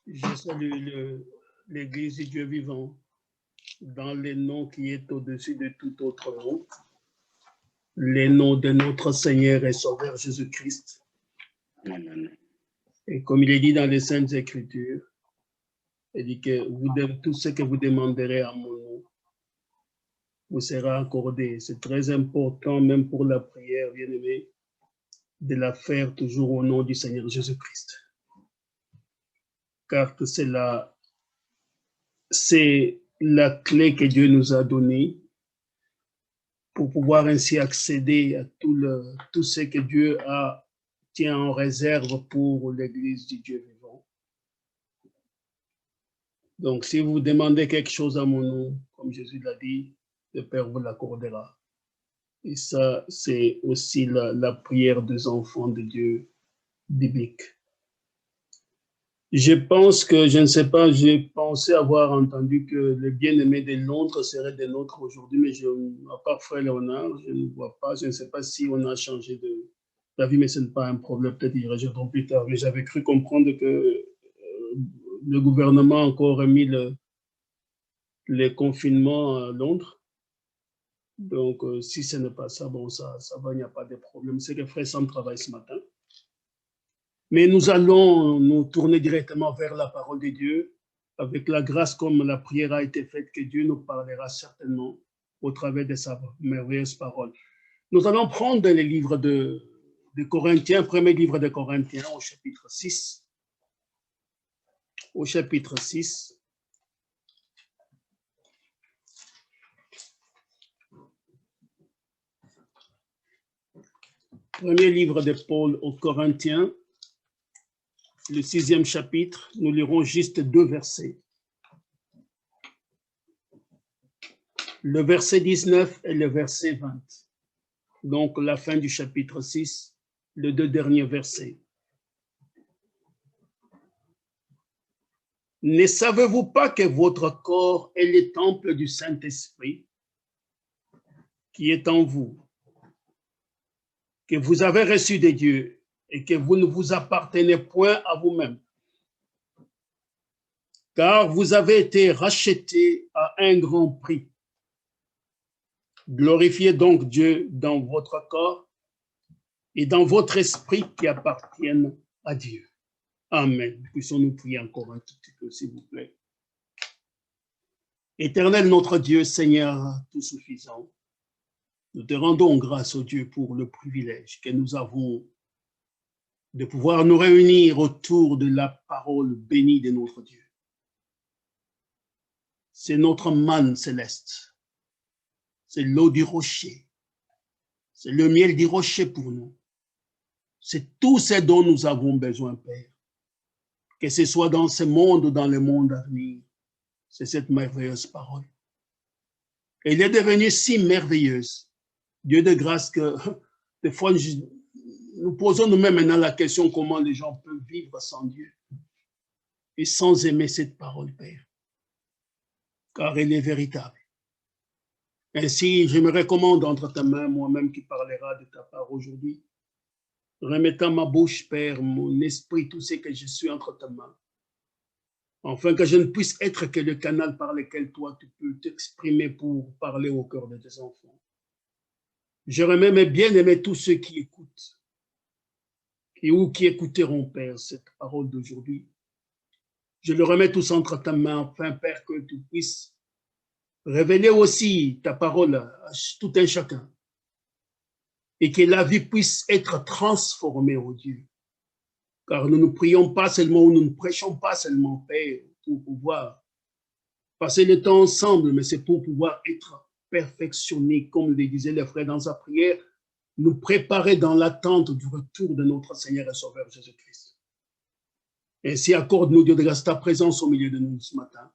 Je salue l'Église du Dieu vivant dans les noms qui est au-dessus de tout autre nom, les noms de notre Seigneur et Sauveur Jésus-Christ. Et comme il est dit dans les Saintes Écritures, il dit que tout ce que vous demanderez à mon nom vous sera accordé. C'est très important, même pour la prière, bien-aimé, de la faire toujours au nom du Seigneur Jésus-Christ. Car c'est la clé que Dieu nous a donnée pour pouvoir ainsi accéder à tout ce que Dieu tient en réserve pour l'Église du Dieu vivant. Donc, si vous demandez quelque chose à mon nom, comme Jésus l'a dit, le Père vous l'accordera. Et ça, c'est aussi la prière des enfants de Dieu biblique. Je pense que, je ne sais pas, j'ai pensé avoir entendu que le bien-aimé de Londres serait des nôtres aujourd'hui, mais à part Frère Léonard, je ne vois pas, je ne sais pas si on a changé d'avis, mais ce n'est pas un problème, peut-être ils reviendront plus tard. Mais j'avais cru comprendre que le gouvernement a encore remis les confinements à Londres. Donc, si ce n'est pas ça, bon, ça va, il n'y a pas de problème. C'est que Frère Sam travaille ce matin. Mais nous allons nous tourner directement vers la parole de Dieu, avec la grâce comme la prière a été faite, que Dieu nous parlera certainement au travers de sa merveilleuse parole. Nous allons prendre les livres de Corinthiens, premier livre de Corinthiens au chapitre 6. Au chapitre 6. Premier livre de Paul aux Corinthiens, le 6e chapitre, nous lirons juste 2 versets. Le verset 19 et le verset 20. Donc, la fin du chapitre 6, les 2 derniers versets. Ne savez-vous pas que votre corps est le temple du Saint-Esprit qui est en vous, que vous avez reçu de Dieu et que vous ne vous appartenez point à vous-même, car vous avez été rachetés à un grand prix. Glorifiez donc Dieu dans votre corps et dans votre esprit qui appartiennent à Dieu. Amen. Puissions-nous prier encore un tout petit peu, s'il vous plaît. Éternel notre Dieu, Seigneur tout-suffisant, nous te rendons grâce, au Dieu, pour le privilège que nous avons de pouvoir nous réunir autour de la parole bénie de notre Dieu. C'est notre manne céleste. C'est l'eau du rocher. C'est le miel du rocher pour nous. C'est tout ce dont nous avons besoin, Père. Que ce soit dans ce monde ou dans le monde à venir, c'est cette merveilleuse parole. Elle est devenue si merveilleuse, Dieu de grâce, que des fois, nous posons nous-mêmes maintenant la question comment les gens peuvent vivre sans Dieu et sans aimer cette parole, Père, car elle est véritable. Ainsi, je me recommande entre ta main, moi-même qui parlera de ta part aujourd'hui, remettant ma bouche, Père, mon esprit, tout ce que je suis entre ta main, afin que je ne puisse être que le canal par lequel toi, tu peux t'exprimer pour parler au cœur de tes enfants. Je remets mes bien-aimés, tous ceux qui écoutent, ou qui écouteront, Père, cette parole d'aujourd'hui. Je le remets tous entre ta main, afin, Père, que tu puisses révéler aussi ta parole à tout un chacun, et que la vie puisse être transformée, ô Dieu. Car nous ne prions pas seulement, ou nous ne prêchons pas seulement, Père, pour pouvoir passer le temps ensemble, mais c'est pour pouvoir être perfectionnés, comme le disaient les frères dans sa prière, nous préparer dans l'attente du retour de notre Seigneur et Sauveur Jésus-Christ. Ainsi, accorde-nous, Dieu de grâce, ta présence au milieu de nous ce matin,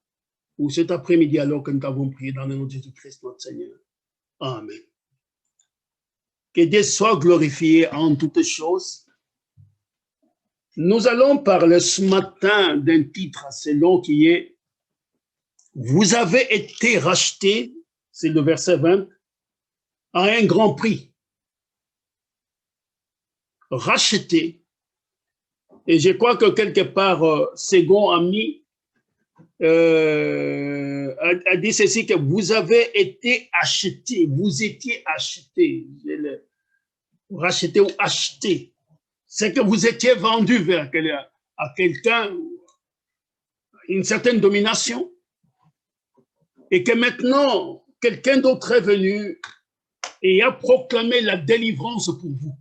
ou cet après-midi, alors que nous t'avons prié dans le nom de Jésus-Christ, notre Seigneur. Amen. Que Dieu soit glorifié en toutes choses. Nous allons parler ce matin d'un titre assez long qui est « Vous avez été rachetés », c'est le verset 20, à un grand prix. Rachetés Et je crois que quelque part, Ségon a mis, a dit ceci, que vous avez été acheté, vous étiez acheté, racheté ou acheté. C'est que vous étiez vendu vers à quelqu'un, une certaine domination, et que maintenant, quelqu'un d'autre est venu et a proclamé la délivrance pour vous,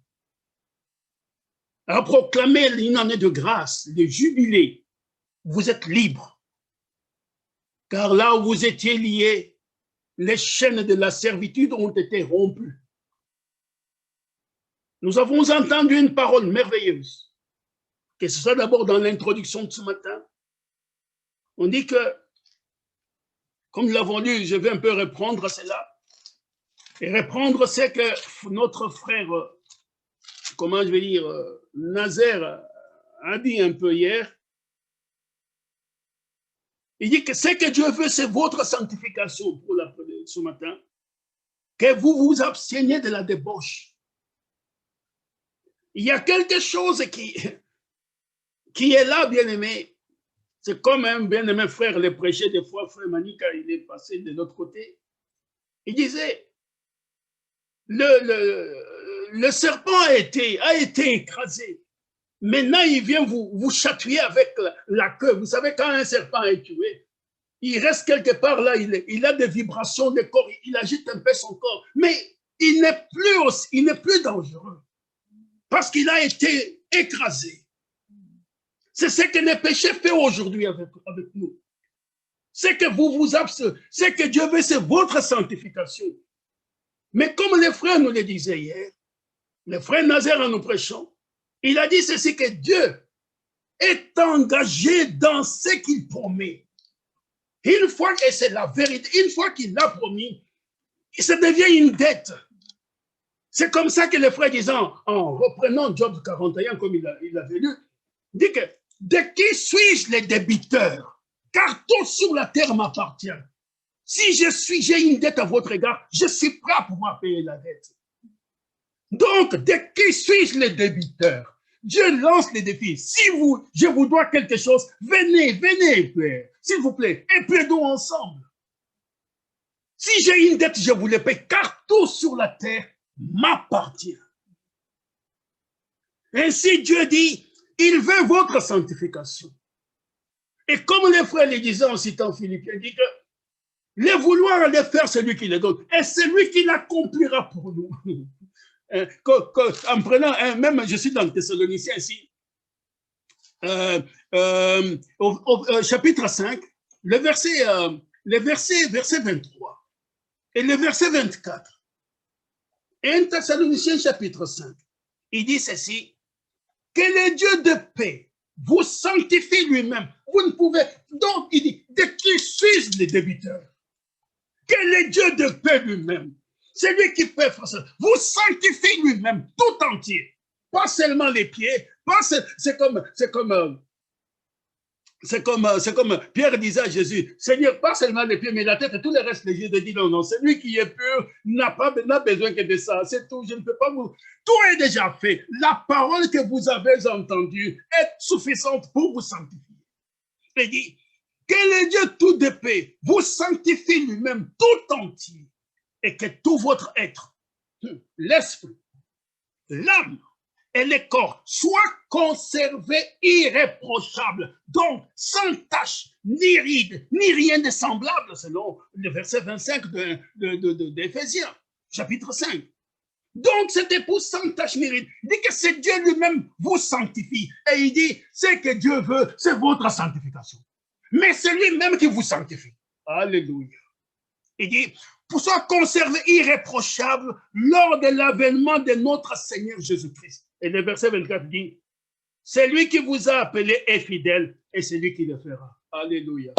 a proclamé une année de grâce, de jubilé. Vous êtes libre. Car là où vous étiez liés, les chaînes de la servitude ont été rompues. Nous avons entendu une parole merveilleuse, que ce soit d'abord dans l'introduction de ce matin. On dit que, comme nous l'avons lu, je vais un peu reprendre cela. Et reprendre, c'est que notre frère, comment je vais dire, Nazaire a dit un peu hier, il dit que ce que Dieu veut, c'est votre sanctification pour ce matin, que vous vous absteniez de la débauche. Il y a quelque chose qui est là, bien-aimé. C'est comme un bien-aimé frère le prêchait des fois, frère Manika, il est passé de l'autre côté. Il disait, le serpent a été écrasé. Maintenant, il vient vous chatouiller avec la queue. Vous savez, quand un serpent est tué, il reste quelque part là, il a des vibrations de corps, il agite un peu son corps, mais il n'est plus dangereux parce qu'il a été écrasé. C'est ce que le péché fait aujourd'hui avec nous. C'est que c'est que Dieu veut, c'est votre sanctification. Mais comme les frères nous le disaient hier, le frère Nazaire en nous prêchant, il a dit ceci, que Dieu est engagé dans ce qu'il promet. Une fois que c'est la vérité, une fois qu'il l'a promis, ça devient une dette. C'est comme ça que le frère disant, en reprenant Job 41, comme il avait lu, dit que de qui suis-je le débiteur? Car tout sur la terre m'appartient. Si j'ai une dette à votre égard, je suis prêt à pouvoir payer la dette. Donc, de qui suis-je le débiteur? Dieu lance les défis. Si je vous dois quelque chose, venez, Père, s'il vous plaît, et plaidons ensemble. Si j'ai une dette, je vous le paie, car tout sur la terre m'appartient. Ainsi, Dieu dit, il veut votre sanctification. Et comme les frères le disaient en citant Philippiens, il dit que le vouloir le faire, c'est lui qui le donne, et c'est lui qui l'accomplira pour nous. En prenant, même je suis dans le Thessaloniciens ici, au chapitre 5, le verset 23 et le verset 24. Et un Thessaloniciens chapitre 5, il dit ceci, que le Dieu de paix vous sanctifie lui-même. Vous ne pouvez, donc il dit, de qui suis-je le débiteur? Que le Dieu de paix lui-même, c'est lui qui peut faire ça, vous sanctifie lui-même tout entier, pas seulement les pieds, c'est comme Pierre disait à Jésus, Seigneur, pas seulement les pieds, mais la tête et tout le reste, les yeux de dit non, celui qui est pur n'a besoin que de ça, c'est tout, je ne peux pas vous, tout est déjà fait, la parole que vous avez entendue est suffisante pour vous sanctifier. Il dit, que le Dieu tout de paix vous sanctifie lui-même tout entier, et que tout votre être, l'esprit, l'âme, et le corps soient conservés irréprochables, donc sans tache, ni ride, ni rien de semblable, selon le verset 25 d'Éphésiens, chapitre 5. Donc, cet époux sans tache ni ride, il dit que c'est Dieu lui-même vous sanctifie. Et il dit, ce que Dieu veut, c'est votre sanctification. Mais c'est lui-même qui vous sanctifie. Alléluia. Il dit, pour soit conservé irréprochable lors de l'avènement de notre Seigneur Jésus-Christ. Et le verset 24 dit, c'est lui qui vous a appelé est fidèle et c'est lui qui le fera. Alléluia.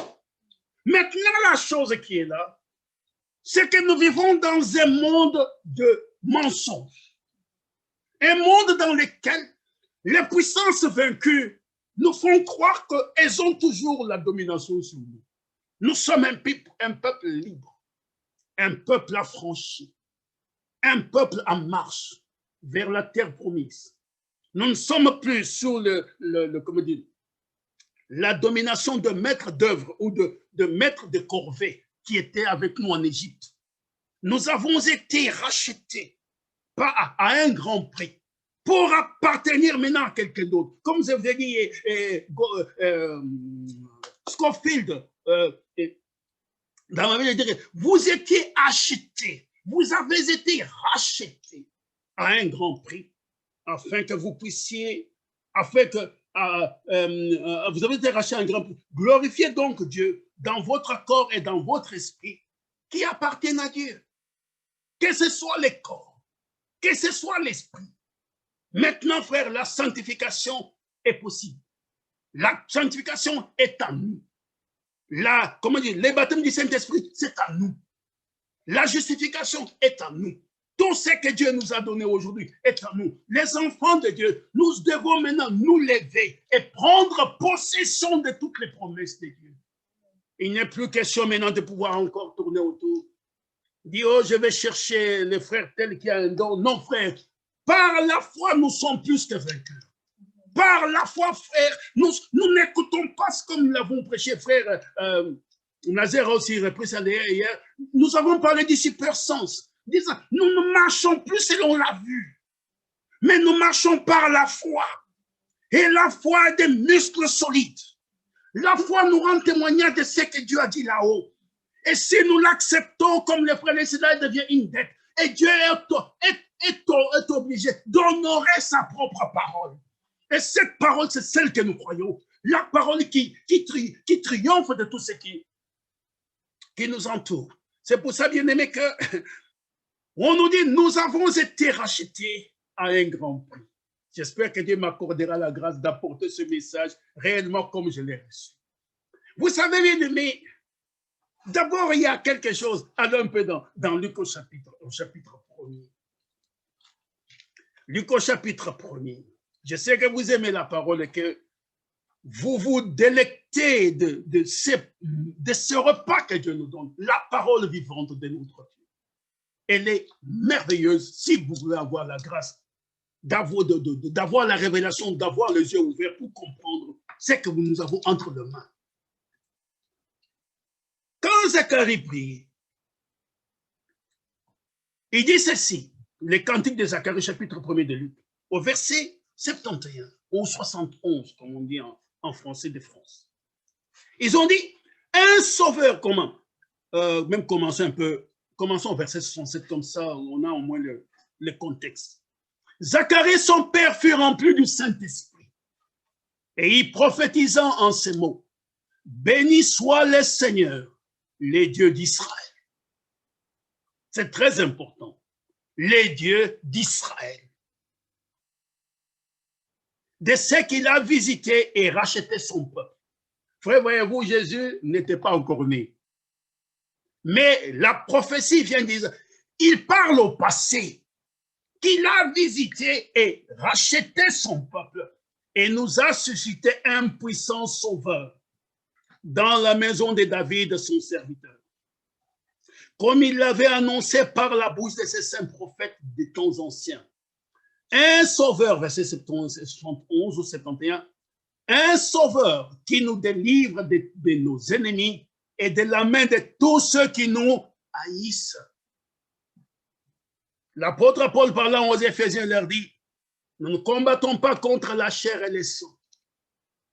Maintenant, la chose qui est là, c'est que nous vivons dans un monde de mensonges. Un monde dans lequel les puissances vaincues nous font croire qu'elles ont toujours la domination sur nous. Nous sommes un peuple libre, un peuple affranchi, un peuple en marche vers la terre promise. Nous ne sommes plus sous comment dire, la domination de maîtres d'œuvre ou de maîtres de corvée qui étaient avec nous en Égypte. Nous avons été rachetés à un grand prix pour appartenir maintenant à quelqu'un d'autre. Comme je vous ai dit, Scofield, dans la Bible, vous étiez achetés, vous avez été rachetés à un grand prix, afin que vous puissiez, afin que vous avez été rachetés à un grand prix. Glorifiez donc Dieu dans votre corps et dans votre esprit qui appartiennent à Dieu. Que ce soit les corps, que ce soit l'esprit. Maintenant, frère, la sanctification est possible. La sanctification est à nous. Comment dire, les baptêmes du Saint-Esprit, c'est à nous. La justification est à nous. Tout ce que Dieu nous a donné aujourd'hui est à nous. Les enfants de Dieu, nous devons maintenant nous lever et prendre possession de toutes les promesses de Dieu. Il n'est plus question maintenant de pouvoir encore tourner autour. Dire, oh, je vais chercher le frère tel qui a un don. Non, frère, par la foi, nous sommes plus que vainqueurs. Par la foi, frère, nous n'écoutons pas ce que nous l'avons prêché, frère. Nazaire a aussi repris ça hier. Nous avons parlé du super-sens. Disant, nous ne marchons plus selon la vue, mais nous marchons par la foi. Et la foi a des muscles solides. La foi nous rend témoignage de ce que Dieu a dit là-haut. Et si nous l'acceptons comme le frère Lécéda, il devient une dette. Et Dieu est obligé d'honorer sa propre parole. Et cette parole, c'est celle que nous croyons. La parole qui triomphe de tout ce qui nous entoure. C'est pour ça, bien aimé, que on nous dit, nous avons été rachetés à un grand prix. J'espère que Dieu m'accordera la grâce d'apporter ce message réellement comme je l'ai reçu. Vous savez, bien aimé, d'abord, il y a quelque chose, allons un peu dans Luc au chapitre 1er. Luc au chapitre 1er. Je sais que vous aimez la parole et que vous vous délectez de ce repas que Dieu nous donne, la parole vivante de notre Dieu. Elle est merveilleuse si vous voulez avoir la grâce d'avoir la révélation, d'avoir les yeux ouverts pour comprendre ce que nous avons entre les mains. Quand Zacharie prie, il dit ceci, les cantiques de Zacharie, chapitre 1er de Luc, au verset 71 ou 71, comme on dit en français de France. Ils ont dit, un sauveur, comment? Même commençons au verset 67, comme ça, on a au moins le contexte. Zacharie, son père, fut rempli du Saint-Esprit. Et il prophétisant en ces mots, béni soit le Seigneur, les dieux d'Israël. C'est très important. Les dieux d'Israël. De ce qu'il a visité et racheté son peuple. Frère, voyez-vous, Jésus n'était pas encore né. Mais la prophétie vient dire, il parle au passé, qu'il a visité et racheté son peuple et nous a suscité un puissant sauveur dans la maison de David, son serviteur. Comme il l'avait annoncé par la bouche de ses saints prophètes des temps anciens. Un sauveur, verset 71 ou 71, un sauveur qui nous délivre de nos ennemis et de la main de tous ceux qui nous haïssent. L'apôtre Paul parlant aux Éphésiens leur dit, nous ne combattons pas contre la chair et le sang,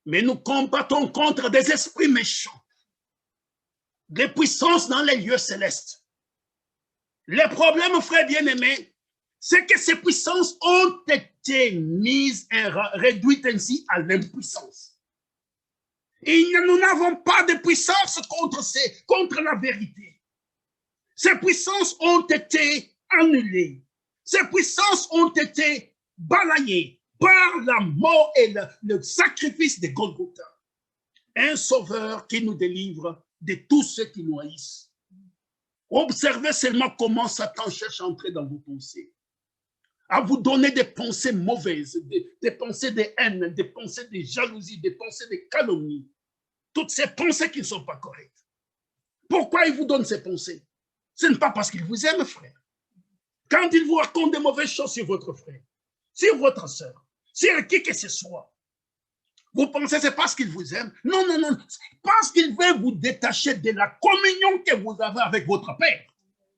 mais nous combattons contre des esprits méchants, des puissances dans les lieux célestes. Le problème, frère bien-aimé, c'est que ces puissances ont été mises et réduites ainsi à l'impuissance. Et nous n'avons pas de puissance contre la vérité. Ces puissances ont été annulées. Ces puissances ont été balayées par la mort et le sacrifice de Golgotha. Un sauveur qui nous délivre de tous ceux qui nous haïssent. Observez seulement comment Satan cherche à entrer dans vos pensées, à vous donner des pensées mauvaises, des pensées de haine, des pensées de jalousie, des pensées de calomnie. Toutes ces pensées qui ne sont pas correctes. Pourquoi il vous donne ces pensées? Ce n'est pas parce qu'il vous aime, frère. Quand il vous raconte des mauvaises choses sur votre frère, sur votre soeur, sur qui que ce soit. Vous pensez que c'est parce qu'il vous aime? Non, non, non. Parce qu'il veut vous détacher de la communion que vous avez avec votre Père.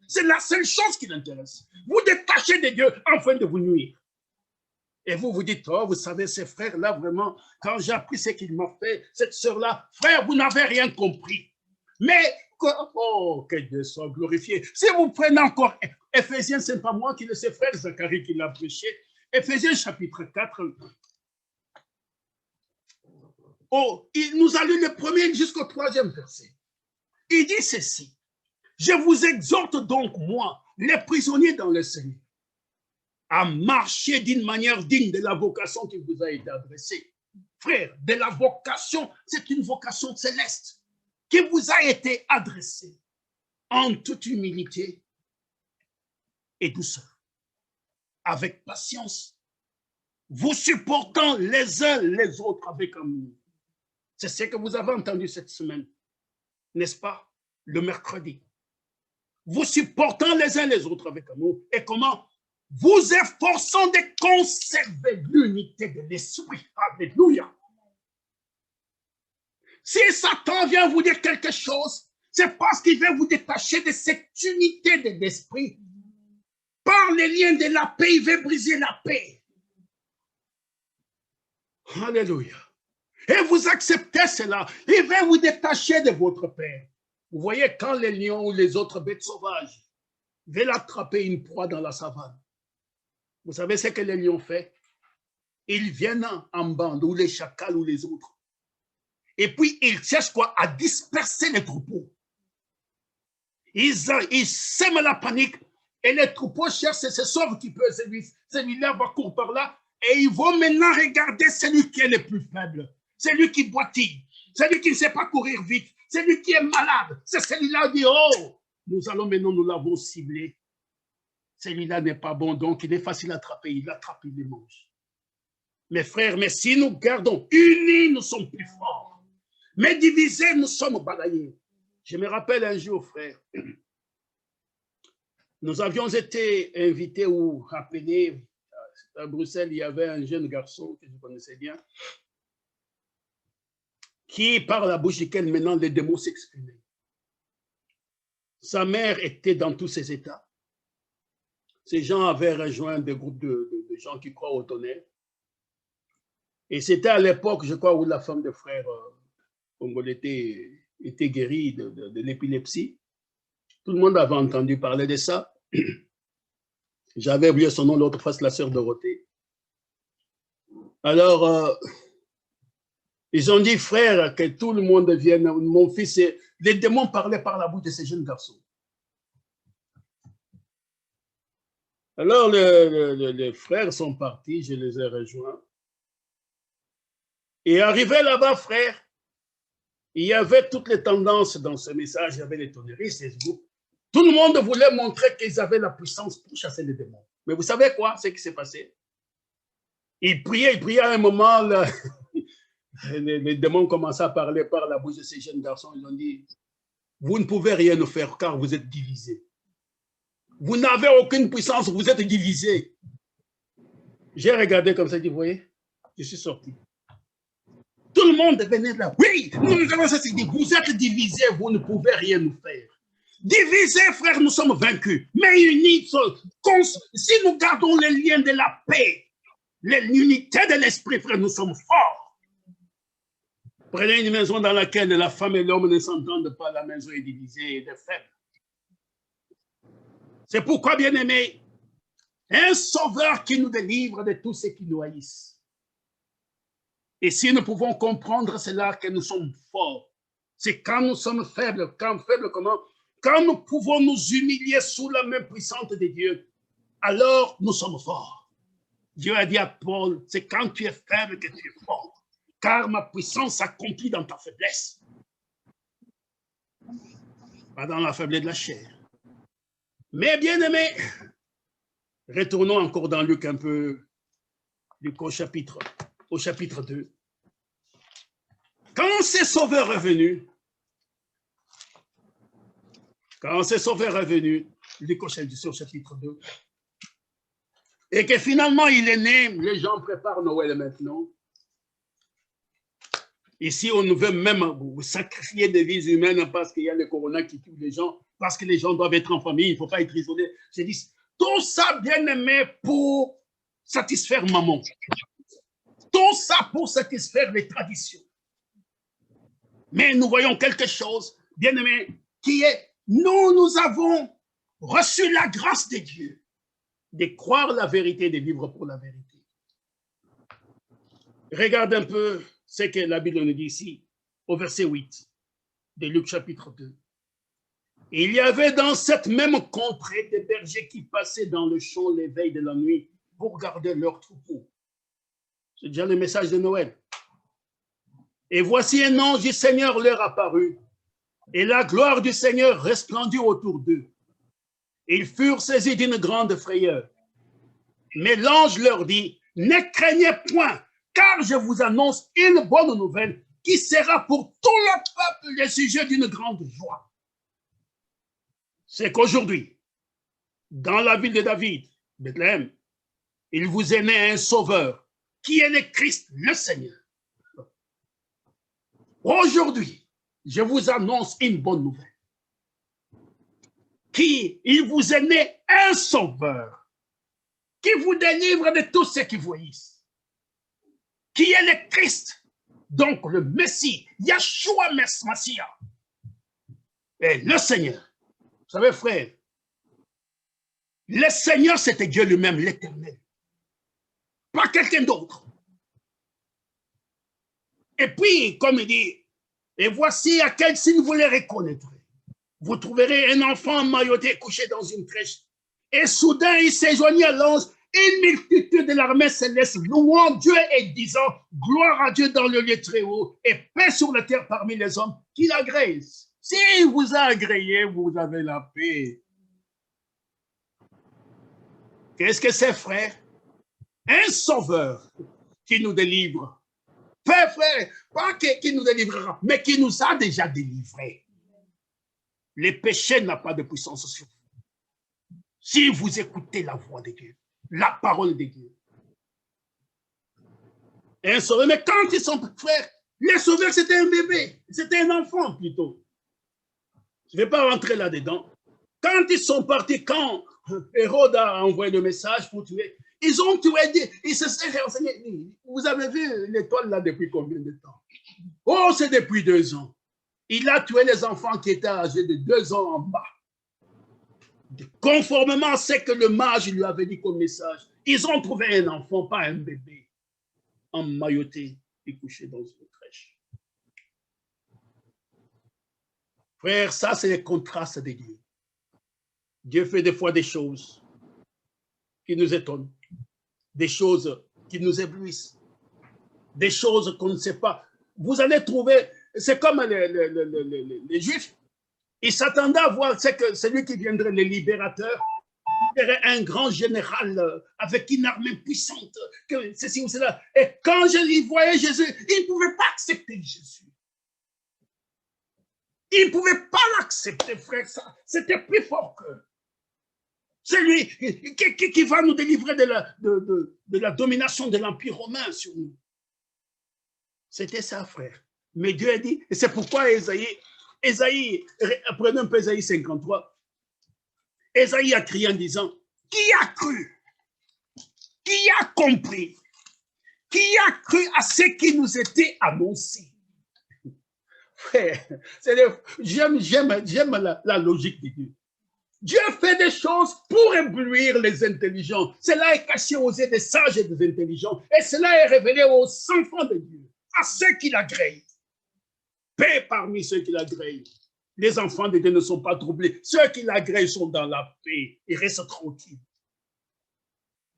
C'est la seule chose qui l'intéresse. Vous détachez de Dieu afin de vous nuire. Et vous vous dites, oh, vous savez, ces frères-là, vraiment, quand j'ai appris ce qu'il m'a fait, cette sœur-là, frère, vous n'avez rien compris. Mais, oh, que Dieu soit glorifié. Si vous prenez encore Éphésiens, ce n'est pas moi qui le sais, frère Zacharie qui l'a prêché. Éphésiens chapitre 4. Oh, il nous a lu le premier jusqu'au 3e verset. Il dit ceci. Je vous exhorte donc, moi, les prisonniers dans le Seigneur, à marcher d'une manière digne de la vocation qui vous a été adressée. Frère, de la vocation, c'est une vocation céleste qui vous a été adressée en toute humilité et douceur, avec patience, vous supportant les uns les autres avec amour. C'est ce que vous avez entendu cette semaine, n'est-ce pas? Le mercredi. Vous supportant les uns les autres avec amour. Et comment? Vous efforçant de conserver l'unité de l'esprit. Alléluia. Si Satan vient vous dire quelque chose, c'est parce qu'il veut vous détacher de cette unité de l'esprit. Par les liens de la paix, il veut briser la paix. Alléluia. Et vous acceptez cela. Il veut vous détacher de votre Père. Vous voyez, quand les lions ou les autres bêtes sauvages veulent attraper une proie dans la savane, vous savez ce que les lions font? Ils viennent en bande, ou les chacals ou les autres. Et puis, ils cherchent quoi? À disperser les troupeaux. Ils sèment la panique et les troupeaux cherchent, se sauvent qui peut, celui-là va courir par là, et ils vont maintenant regarder celui qui est le plus faible, celui qui boitille, celui qui ne sait pas courir vite, celui qui est malade. C'est celui-là qui dit, oh, nous allons maintenant, nous l'avons ciblé. Celui-là n'est pas bon, donc il est facile à attraper, il l'attrape, il les mange. Mes frères, mais si nous gardons unis, nous sommes plus forts. Mais divisés, nous sommes balayés. Je me rappelle un jour, frère, nous avions été invités ou appelés à Bruxelles, il y avait un jeune garçon que je connaissais bien, qui, par la bouche duquel maintenant les démons s'exprimaient. Sa mère était dans tous ses états. Ces gens avaient rejoint des groupes de gens qui croient au tonnerre. Et c'était à l'époque, je crois, où la femme de frère congolais était guérie de l'épilepsie. Tout le monde avait entendu parler de ça. J'avais oublié son nom, l'autre fois, la sœur Dorothée. Alors, ils ont dit, frère, que tout le monde vienne, mon fils, les démons parlaient par la bouche de ces jeunes garçons. Alors, les frères sont partis, je les ai rejoints. Et arrivé là-bas, frère, il y avait toutes les tendances dans ce message, il y avait les tonnerristes, les groupes. Tout le monde voulait montrer qu'ils avaient la puissance pour chasser les démons. Mais vous savez quoi, ce qui s'est passé? Ils priaient à un moment, là, les démons commençaient à parler par la bouche de ces jeunes garçons. Ils ont dit, vous ne pouvez rien nous faire car vous êtes divisés. Vous n'avez aucune puissance, vous êtes divisés. J'ai regardé comme ça, dit, vous voyez, je suis sorti. Tout le monde venait là. Oui, nous avons ça, dit, vous êtes divisés, vous ne pouvez rien nous faire. Divisés, frères, nous sommes vaincus. Mais unis, si nous gardons les liens de la paix, l'unité de l'esprit, frère, nous sommes forts. Prenez une maison dans laquelle la femme et l'homme ne s'entendent pas, la maison est divisée et est faible. C'est pourquoi, bien-aimés, un sauveur qui nous délivre de tous ceux qui nous haïssent. Et si nous pouvons comprendre cela, que nous sommes forts, c'est quand nous sommes faibles. Quand faibles, comment? Quand nous pouvons nous humilier sous la main puissante de Dieu, alors nous sommes forts. Dieu a dit à Paul, c'est quand tu es faible que tu es fort, car ma puissance s'accomplit dans ta faiblesse, pas dans la faiblesse de la chair. Mais bien aimé, retournons encore dans Luc un peu, Luc au chapitre 2. Quand ces sauveurs revenus, Luc au chapitre 2, Et que finalement, il est né, les gens préparent Noël maintenant. Ici, on veut même sacrifier des vies humaines parce qu'il y a le corona qui tue les gens, parce que les gens doivent être en famille, il ne faut pas être isolé. Je dis, tout ça, bien aimé, pour satisfaire maman. Tout ça pour satisfaire les traditions. Mais nous voyons quelque chose, bien aimé, qui est, nous avons reçu la grâce de Dieu de croire la vérité, de vivre pour la vérité. Regarde un peu ce que la Bible nous dit ici, au verset 8 de Luc chapitre 2. Il y avait dans cette même contrée des bergers qui passaient dans le champ les veilles de la nuit pour garder leurs troupeaux. C'est déjà le message de Noël. Et voici un ange du Seigneur leur apparut, et la gloire du Seigneur resplendit autour d'eux. Ils furent saisis d'une grande frayeur. Mais l'ange leur dit, ne craignez point, car je vous annonce une bonne nouvelle qui sera pour tout le peuple le sujet d'une grande joie. C'est qu'aujourd'hui, dans la ville de David, Bethléem, il vous est né un sauveur, qui est le Christ, le Seigneur. Aujourd'hui, je vous annonce une bonne nouvelle. Il vous est né un sauveur, qui vous délivre de tous ceux qui vous haïssent, qui est le Christ, donc le Messie, Yeshua Messia, et le Seigneur. Vous savez, frère, le Seigneur, c'était Dieu lui-même, l'Éternel, pas quelqu'un d'autre. Et puis, comme il dit, et voici à quel signe vous les reconnaîtrez. Vous trouverez un enfant emmailloté couché dans une crèche. Et soudain, il s'est joigné à l'ange, une multitude de l'armée céleste, louant Dieu et disant, gloire à Dieu dans le lieu très haut, et paix sur la terre parmi les hommes qui l'agréent. S'il vous a agréé, vous avez la paix. Qu'est-ce que c'est, frère? Un sauveur qui nous délivre. Frère, pas qui nous délivrera, mais qui nous a déjà délivrés. Le péché n'a pas de puissance sur vous. Si vous écoutez la voix de Dieu, la parole de Dieu. Un sauveur, mais quand ils sont frères, les sauveurs, c'était un bébé, c'était un enfant plutôt. Je ne vais pas rentrer là-dedans. Quand ils sont partis, quand Hérode a envoyé le message pour tuer, ils ont tué, ils se sont renseignés. Vous avez vu l'étoile là depuis combien de temps? Oh, c'est depuis 2 ans. Il a tué les enfants qui étaient âgés de 2 ans en bas. Conformément à ce que le mage lui avait dit comme message, ils ont trouvé un enfant, pas un bébé, emmailloté et couché dans une crèche. Frère, ça c'est le contraste de Dieu. Dieu fait des fois des choses qui nous étonnent, des choses qui nous éblouissent, des choses qu'on ne sait pas. Vous allez trouver, c'est comme les Juifs, ils s'attendaient à voir celui qui viendrait, le libérateur, un grand général avec une armée puissante, que ceci ou cela. Et quand je voyais Jésus, ils ne pouvaient pas accepter Jésus. Ils ne pouvaient pas l'accepter, frère. C'était plus fort qu'eux. Celui qui va nous délivrer de la domination de l'Empire romain sur nous. C'était ça, frère. Mais Dieu a dit, et c'est pourquoi Ésaïe, prenez un peu Ésaïe 53, Ésaïe a crié en disant, qui a cru? Qui a compris? Qui a cru à ce qui nous était annoncé? Frère, j'aime la logique de Dieu. Dieu fait des choses pour éblouir les intelligents. Cela est caché aux yeux des sages et des intelligents. Et cela est révélé aux enfants de Dieu, à ceux qui l'agréent. Paix parmi ceux qui l'agréent. Les enfants de Dieu ne sont pas troublés. Ceux qui l'agréent sont dans la paix. Ils restent tranquilles.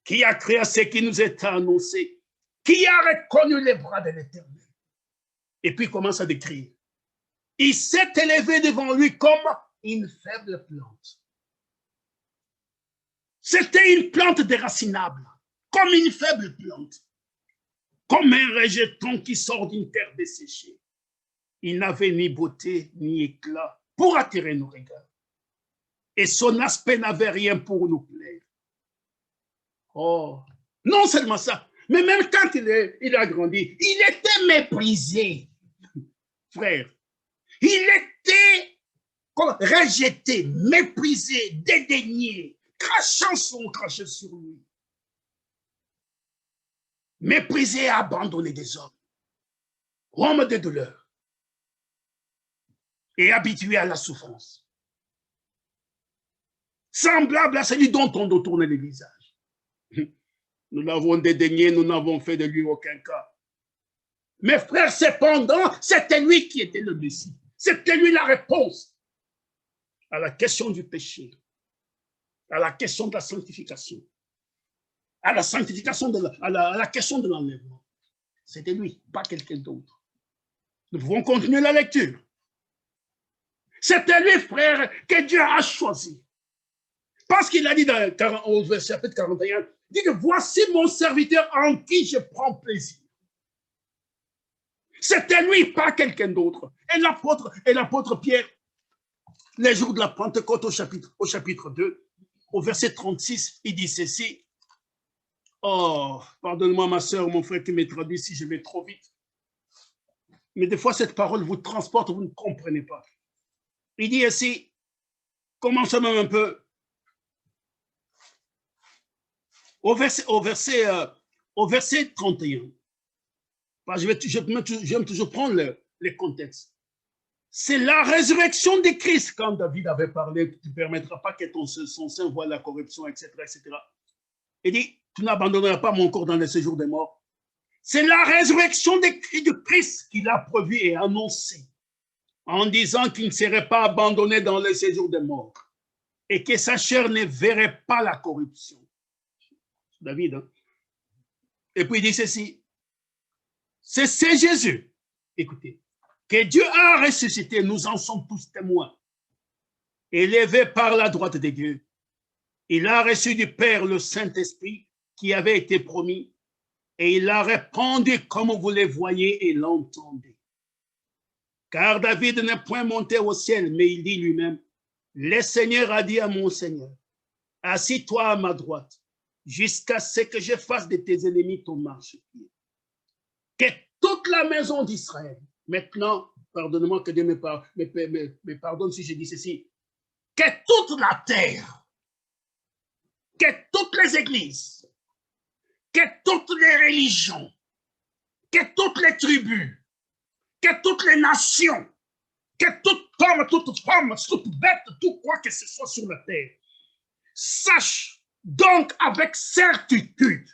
Qui a créé ce qui nous est annoncé? Qui a reconnu les bras de l'Éternel? Et puis il commence à décrire. Il s'est élevé devant lui comme une faible plante. C'était une plante déracinable, comme une faible plante, comme un rejeton qui sort d'une terre desséchée. Il n'avait ni beauté ni éclat pour attirer nos regards. Et son aspect n'avait rien pour nous plaire. Oh, non seulement ça, mais même quand il a grandi, il était méprisé, frère. Il était rejeté, méprisé, dédaigné, crachant son crachet sur lui. Méprisé et abandonné des hommes, homme de douleur et habitué à la souffrance. Semblable à celui dont on doit tourner le visage. Nous l'avons dédaigné, nous n'avons fait de lui aucun cas. Mes frères, cependant, c'était lui qui était le Messie. C'était lui la réponse à la question du péché, à la question de la sanctification, à la sanctification, à la question de l'enlèvement. C'était lui, pas quelqu'un d'autre. Nous pouvons continuer la lecture. C'était lui, frère, que Dieu a choisi. Parce qu'il a dit au chapitre 41, il dit que voici mon serviteur en qui je prends plaisir. C'était lui, pas quelqu'un d'autre. Et l'apôtre Pierre, les jours de la Pentecôte au chapitre 2, au verset 36, il dit ceci. Oh, pardonne-moi ma soeur, mon frère qui me traduit si je vais trop vite. Mais des fois, cette parole vous transporte, vous ne comprenez pas. Il dit ainsi, commençons même un peu. Au verset 31, j'aime toujours prendre les contextes. C'est la résurrection de Christ. Quand David avait parlé, tu ne permettras pas que son sein voie la corruption, etc., etc. Il dit, tu n'abandonneras pas mon corps dans le séjour des morts. C'est la résurrection de Christ qu'il a prévu et annoncé en disant qu'il ne serait pas abandonné dans le séjour des morts et que sa chair ne verrait pas la corruption. David, hein? Et puis il dit ceci, c'est Jésus, écoutez, que Dieu a ressuscité, nous en sommes tous témoins, élevé par la droite de Dieu. Il a reçu du Père le Saint-Esprit qui avait été promis et il l'a répandu comme vous le voyez et l'entendez. Car David n'est point monté au ciel, mais il dit lui-même, le Seigneur a dit à mon Seigneur, assis-toi à ma droite, jusqu'à ce que je fasse de tes ennemis ton marchepied. Que toute la maison d'Israël, maintenant, pardonne-moi que Dieu me pardonne si je dis ceci, que toute la terre, que toutes les églises, que toutes les religions, que toutes les tribus, que toutes les nations, que toute homme, toute femme, toute bête, tout quoi que ce soit sur la terre, sache donc avec certitude.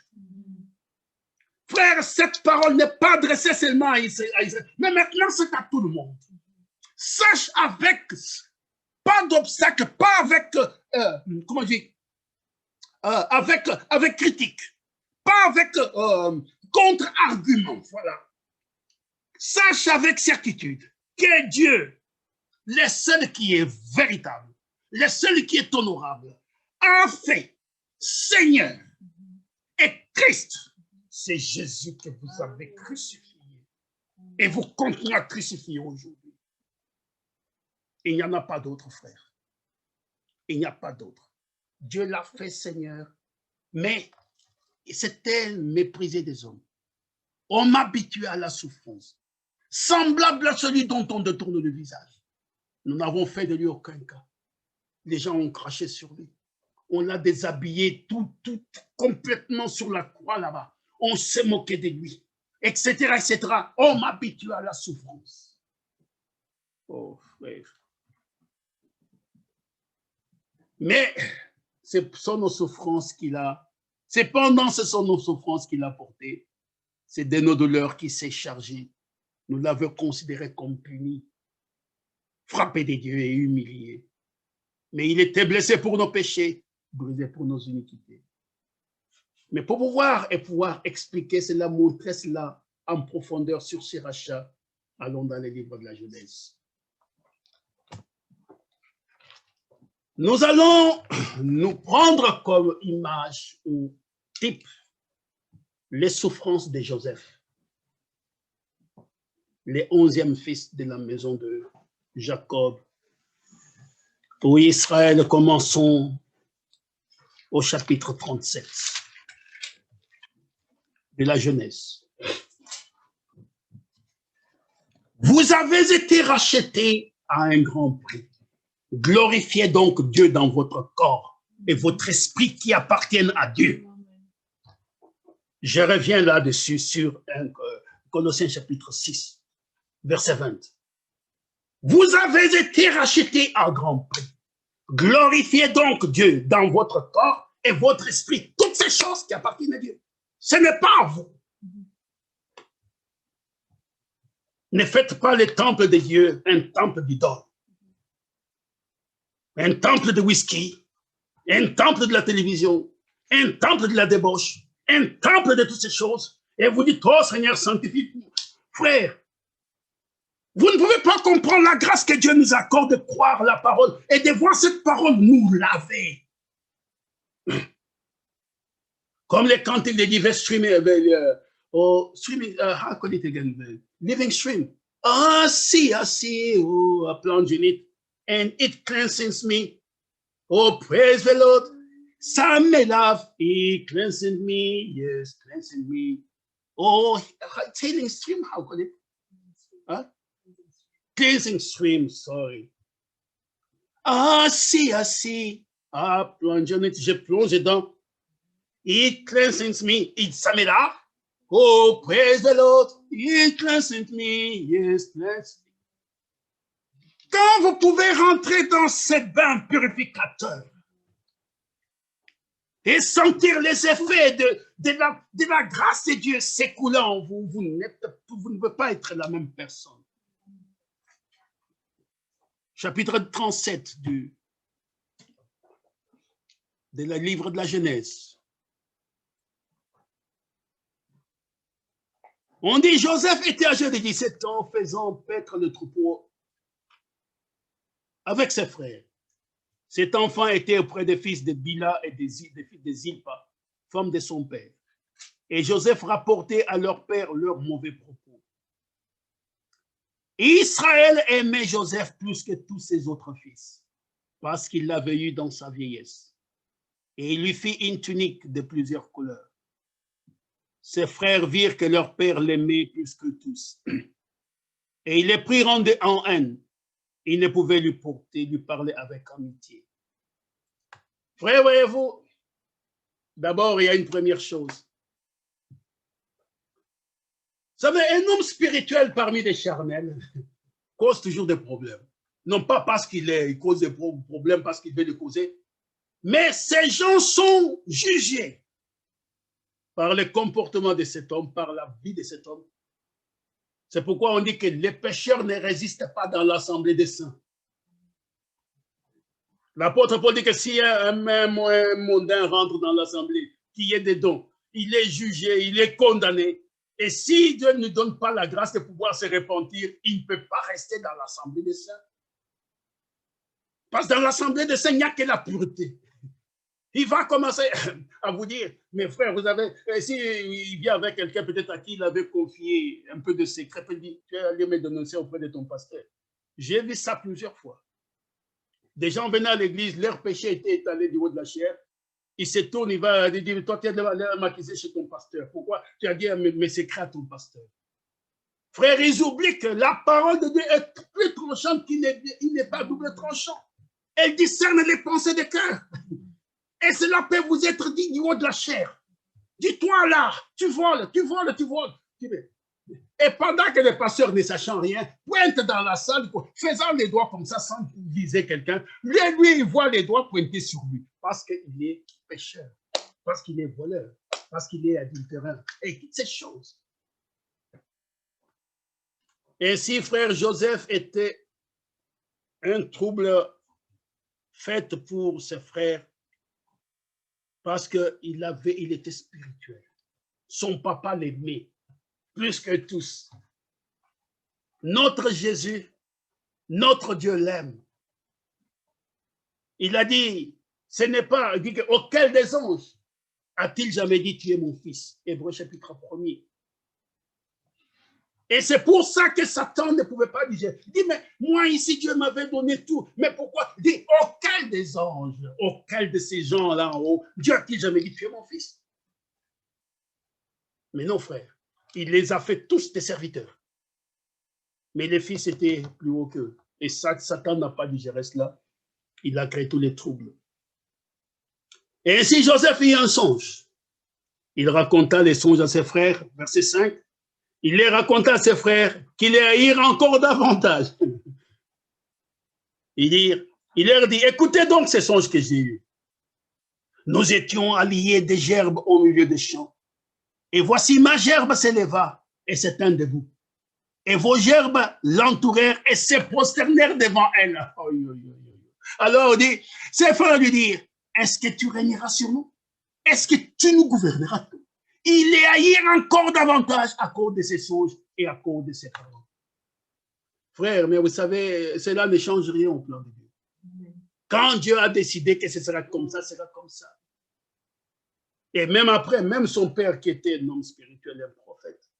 Frère, cette parole n'est pas adressée seulement à Israël, mais maintenant c'est à tout le monde. Sache avec, pas d'obstacle, pas avec, comment dire, avec critique, pas avec contre-argument, voilà. Sache avec certitude que Dieu, le seul qui est véritable, le seul qui est honorable, a fait Seigneur et Christ. C'est Jésus que vous avez crucifié et vous continuez à crucifier aujourd'hui. Il n'y en a pas d'autre, frère. Il n'y a pas d'autre. Dieu l'a fait Seigneur, mais c'était méprisé des hommes. On m'habitue à la souffrance, semblable à celui dont on détourne le visage. Nous n'avons fait de lui aucun cas. Les gens ont craché sur lui. On l'a déshabillé tout complètement sur la croix là-bas. On s'est moqué de lui, etc., etc. On m'habitue à la souffrance. Oh, frère. Mais ce sont nos souffrances qu'il a. Cependant, ce sont nos souffrances qu'il a portées. C'est de nos douleurs qu'il s'est chargé. Nous l'avons considéré comme puni, frappé de Dieu et humilié. Mais il était blessé pour nos péchés, brisé pour nos iniquités. Mais pour pouvoir expliquer cela, montrer cela en profondeur sur ces rachats, allons dans les livres de la Genèse. Nous allons nous prendre comme image ou type les souffrances de Joseph, le 11e fils de la maison de Jacob. Pour Israël, commençons au chapitre 37. de la Genèse. Vous avez été rachetés à un grand prix. Glorifiez donc Dieu dans votre corps et votre esprit qui appartiennent à Dieu. Je reviens là-dessus sur Colossiens chapitre 6, verset 20. Vous avez été rachetés à grand prix. Glorifiez donc Dieu dans votre corps et votre esprit. Toutes ces choses qui appartiennent à Dieu. Ce n'est pas à vous. Ne faites pas le temple de Dieu un temple d'idole. Un temple de whisky, un temple de la télévision, un temple de la débauche, un temple de toutes ces choses. Et vous dites, oh Seigneur, sanctifie-nous. Frère, vous ne pouvez pas comprendre la grâce que Dieu nous accorde de croire la parole et de voir cette parole nous laver. Comme les cantiques de divers streaming, how call it again? Living stream. I see, oh, I plunge in it, and it cleanses me. Oh, praise the Lord. Ça me lave, it cleanses me, yes, cleansing me. Oh, healing stream, how call it? Huh? Cleansing stream, sorry. I see, I plunge in it, je plonge dedans. It cleanses me, ça me lave. Oh, praise the Lord, it cleanses me, yes, cleanses me. Quand vous pouvez rentrer dans ce bain purificateur et sentir les effets de la grâce de Dieu s'écoulant en vous, vous ne pouvez pas être la même personne. Chapitre 37 du livre de la Genèse. On dit, Joseph était âgé de 17 ans, faisant paître le troupeau avec ses frères. Cet enfant était auprès des fils de Bila et des fils de Zilpa, femme de son père. Et Joseph rapportait à leur père leurs mauvais propos. Israël aimait Joseph plus que tous ses autres fils, parce qu'il l'avait eu dans sa vieillesse. Et il lui fit une tunique de plusieurs couleurs. Ses frères virent que leur père l'aimait plus que tous. Et ils les prirent en haine. Ils ne pouvaient lui parler avec amitié. Frère, voyez-vous, d'abord, il y a une première chose. Vous savez, un homme spirituel parmi les charnels cause toujours des problèmes. Non pas parce qu'il cause des problèmes, parce qu'il veut les causer, mais ces gens sont jugés par le comportement de cet homme, par la vie de cet homme. C'est pourquoi on dit que les pécheurs ne résistent pas dans l'assemblée des saints. L'apôtre Paul dit que si un mondain rentre dans l'assemblée, qui est des dons, il est jugé, il est condamné. Et si Dieu ne donne pas la grâce de pouvoir se repentir, il ne peut pas rester dans l'assemblée des saints. Parce que dans l'assemblée des saints, il n'y a que la pureté. Il va commencer à vous dire, mes frères, vous avez, s'il vient avec quelqu'un peut-être à qui il avait confié un peu de secret, il dit, tu es allé me dénoncer auprès de ton pasteur. J'ai vu ça plusieurs fois. Des gens venaient à l'église, leur péché était étalé du haut de la chair. Il se tourne, il va dire, toi, tu es allé m'accuser chez ton pasteur. Pourquoi tu as dit mes secrets à ton pasteur? Frères, ils oublient que la parole de Dieu est plus tranchante qu'il n'est pas double tranchant. Elle discerne les pensées des cœurs. Et cela peut vous être dit du haut de la chair. Dis-toi là, tu voles. Et pendant que le pasteur ne sachant rien, pointe dans la salle, faisant les doigts comme ça sans viser quelqu'un, lui, il voit les doigts pointer sur lui. Parce qu'il est pécheur, parce qu'il est voleur, parce qu'il est adultéraire, et toutes ces choses. Ainsi, frère Joseph était un trouble fait pour ses frères parce qu'il était spirituel. Son papa l'aimait plus que tous. Notre Jésus, notre Dieu l'aime. Il a dit, ce n'est pas, il dit que, auquel des anges a-t-il jamais dit, tu es mon fils? Hébreux chapitre 1er. Et c'est pour ça que Satan ne pouvait pas dire, il dit, mais moi ici, Dieu m'avait donné tout. Mais pourquoi? Il dit, auquel des anges, auquel de ces gens là en haut, Dieu a-t-il jamais dit, tu es mon fils? Mais non, frère, il les a fait tous des serviteurs. Mais les fils étaient plus hauts qu'eux. Et ça, Satan n'a pas dit, je reste là. Il a créé tous les troubles. Et ainsi, Joseph eut un songe. Il raconta les songes à ses frères, verset 5. Il les raconta à ses frères qu'il les haïrent encore davantage. Il leur dit, écoutez donc ces songes que j'ai eus. Nous étions alliés des gerbes au milieu des champs. Et voici ma gerbe s'éleva et s'éteint de vous. Et vos gerbes l'entourèrent et se prosternèrent devant elle. Alors, on dit, ses frères lui dirent, est-ce que tu régneras sur nous? Est-ce que tu nous gouverneras? Il les haïrent encore davantage à cause de ses songes et à cause de ses paroles. Frère, mais vous savez, cela ne change rien au plan de Dieu. Quand Dieu a décidé que ce sera comme ça, ce sera comme ça. Et même après, même son père qui était un homme spirituel et un prophète,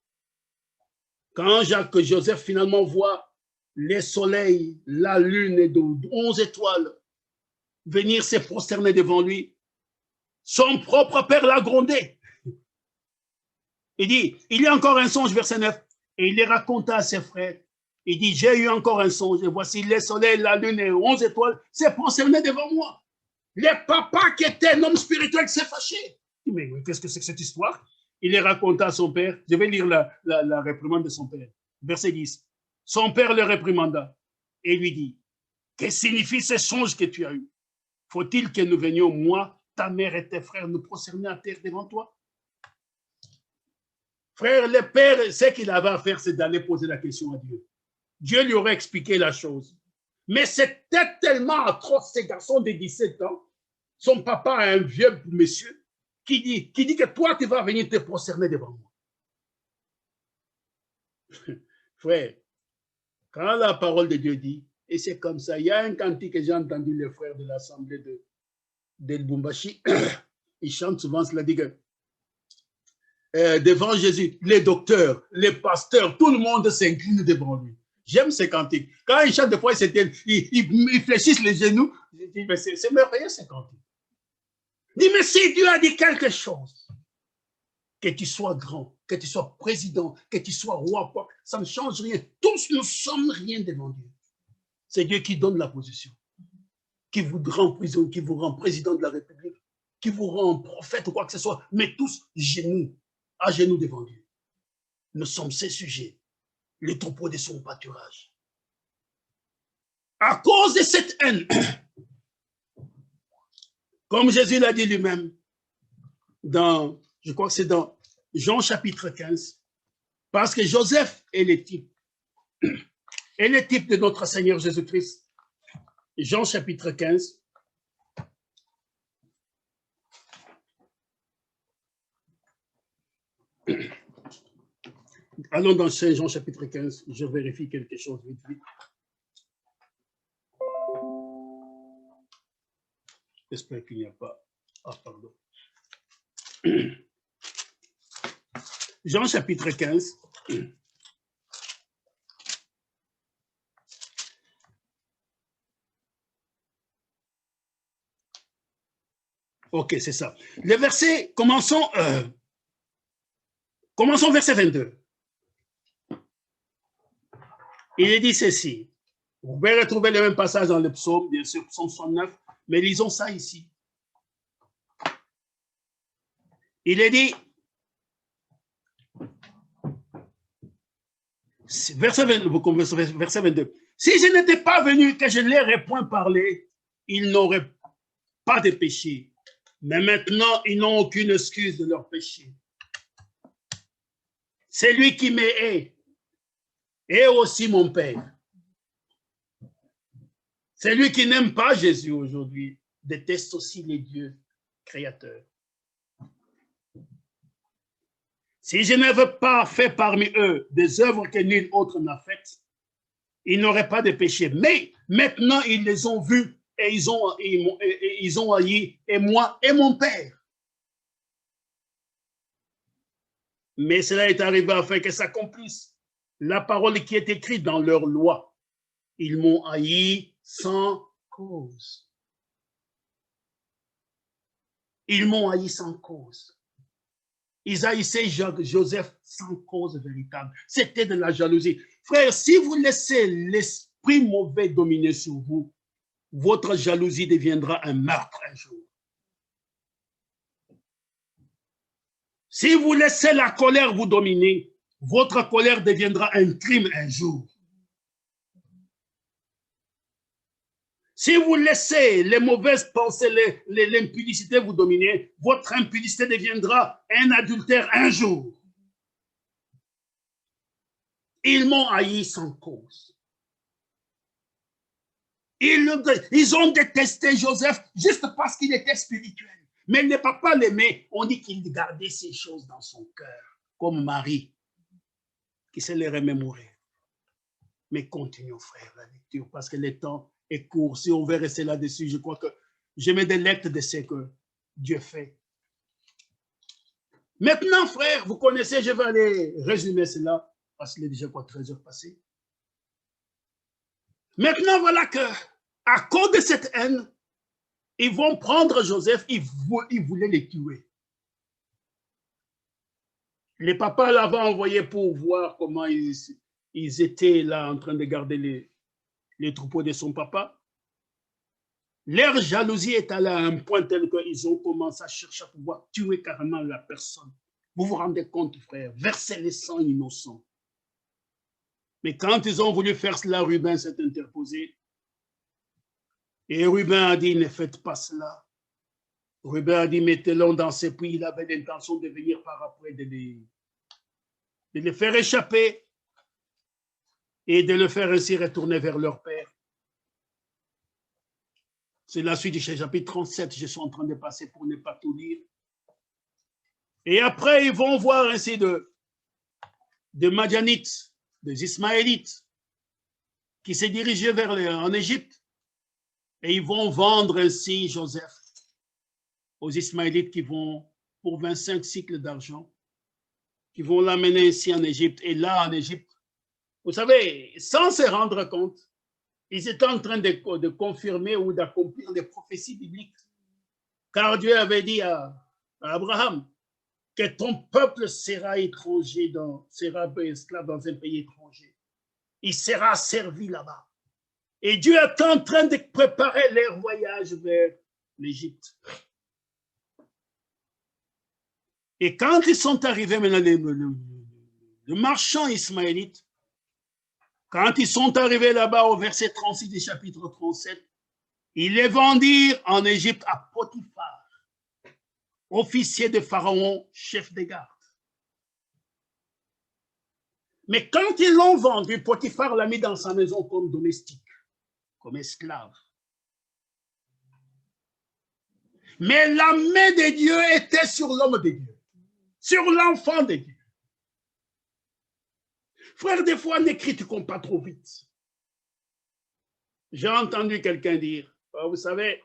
quand Joseph finalement voit les soleils, la lune et 11 étoiles venir se prosterner devant lui, son propre père l'a grondé. Il dit, il y a encore un songe, verset 9, et il les raconta à ses frères. Il dit, j'ai eu encore un songe, et voici les soleils, la lune et 11 étoiles se prosternaient devant moi. Les papas qui étaient un homme spirituel s'est fâché. Mais qu'est-ce que c'est que cette histoire? Il les raconta à son père. Je vais lire la réprimande de son père. Verset 10. Son père le réprimanda et lui dit, que signifient ces songes que tu as eus? Faut-il que nous venions, moi, ta mère et tes frères, nous prosterner à terre devant toi? Frère, le père, ce qu'il avait à faire, c'est d'aller poser la question à Dieu. Dieu lui aurait expliqué la chose. Mais c'était tellement atroce, ces garçons de 17 ans. Son papa, un vieux monsieur, qui dit que toi, tu vas venir te prosterner devant moi. Frère, quand la parole de Dieu dit, et c'est comme ça, il y a un cantique que j'ai entendu les frères de l'assemblée de Lubumbashi, ils chantent souvent cela, dit que devant Jésus, les docteurs, les pasteurs, tout le monde s'incline devant lui. J'aime ces cantiques. Quand ils chantent, des fois, ils fléchissent les genoux. Je dis, mais c'est merveilleux ces cantiques. Dis, mais si Dieu a dit quelque chose, que tu sois grand, que tu sois président, que tu sois roi, ça ne change rien. Tous nous sommes rien devant Dieu. C'est Dieu qui donne la position, qui vous rend prisonnier, qui vous rend président de la République, qui vous rend prophète ou quoi que ce soit, mais tous à genoux devant Dieu. Nous sommes ses sujets, les troupeaux de son pâturage. À cause de cette haine, comme Jésus l'a dit lui-même, je crois que c'est dans Jean chapitre 15, parce que Joseph est le type de notre Seigneur Jésus-Christ. Jean chapitre 15. Allons dans Saint Jean chapitre 15, je vérifie quelque chose vite, vite. J'espère qu'il n'y a pas... Ah, pardon. Jean chapitre 15. Ok, c'est ça. Les versets, commençons verset 22. Il est dit ceci. Vous pouvez retrouver le même passage dans le psaume, bien sûr, psaume 69, mais lisons ça ici. Il est dit, verset 22, si je n'étais pas venu, que je ne leur ai point parlé, ils n'auraient pas de péché. Mais maintenant, ils n'ont aucune excuse de leur péché. C'est lui qui me hait, et aussi mon Père. C'est lui qui n'aime pas Jésus aujourd'hui, déteste aussi les dieux créateurs. Si je n'avais pas fait parmi eux des œuvres que nul autre n'a faites, ils n'auraient pas de péché. Mais maintenant, ils les ont vus et ils ont haï, et moi et mon Père. Mais cela est arrivé afin que s'accomplisse la parole qui est écrite dans leur loi. Ils m'ont haï sans cause. Ils m'ont haï sans cause. Ils haïssaient Joseph sans cause véritable. C'était de la jalousie. Frère, si vous laissez l'esprit mauvais dominer sur vous, votre jalousie deviendra un meurtre un jour. Si vous laissez la colère vous dominer, votre colère deviendra un crime un jour. Si vous laissez les mauvaises pensées, l'impudicité vous dominer, votre impudicité deviendra un adultère un jour. Ils m'ont haï sans cause. Ils ont détesté Joseph juste parce qu'il était spirituel. Mais les papas l'aimaient, on dit qu'il gardait ces choses dans son cœur, comme Marie, qui sait les remémorer. Mais continuons, frère, la lecture, parce que le temps est court. Si on veut rester là-dessus, je crois que je me délecte de ce que Dieu fait. Maintenant, frère, vous connaissez, je vais aller résumer cela, parce qu'il est déjà quoi, 13 heures passées. Maintenant, voilà que, à cause de cette haine, ils vont prendre Joseph, ils voulaient les tuer. Les papas l'avaient envoyé pour voir comment ils étaient là en train de garder les troupeaux de son papa. Leur jalousie est allée à un point tel qu'ils ont commencé à chercher à pouvoir tuer carrément la personne. Vous vous rendez compte, frère, verser les sangs innocents. Mais quand ils ont voulu faire cela, Ruben s'est interposé. Et Ruben a dit, ne faites pas cela. Ruben a dit, mettez-le dans ses puits. Il avait l'intention de venir par après, de les faire échapper et de le faire ainsi retourner vers leur père. C'est la suite du chapitre 37, je suis en train de passer pour ne pas tout lire. Et après, ils vont voir ainsi de Madianites, des Ismaélites, qui se dirigeaient en Égypte. Et ils vont vendre ainsi Joseph aux Ismaélites qui vont, pour 25 cycles d'argent, qui vont l'amener ici en Égypte. Et là, en Égypte, vous savez, sans se rendre compte, ils étaient en train de confirmer ou d'accomplir des prophéties bibliques. Car Dieu avait dit à Abraham que ton peuple sera étranger, sera esclave dans un pays étranger. Il sera servi là-bas. Et Dieu est en train de préparer leur voyage vers l'Égypte. Et quand ils sont arrivés maintenant, le marchand ismaélite, quand ils sont arrivés là-bas au verset 36 du chapitre 37, ils les vendirent en Égypte à Potiphar, officier de Pharaon, chef des gardes. Mais quand ils l'ont vendu, Potiphar l'a mis dans sa maison comme domestique, comme esclave. Mais la main de Dieu était sur l'homme de Dieu, sur l'enfant de Dieu. Frère, des fois, ne critiquons pas trop vite. J'ai entendu quelqu'un dire, vous savez,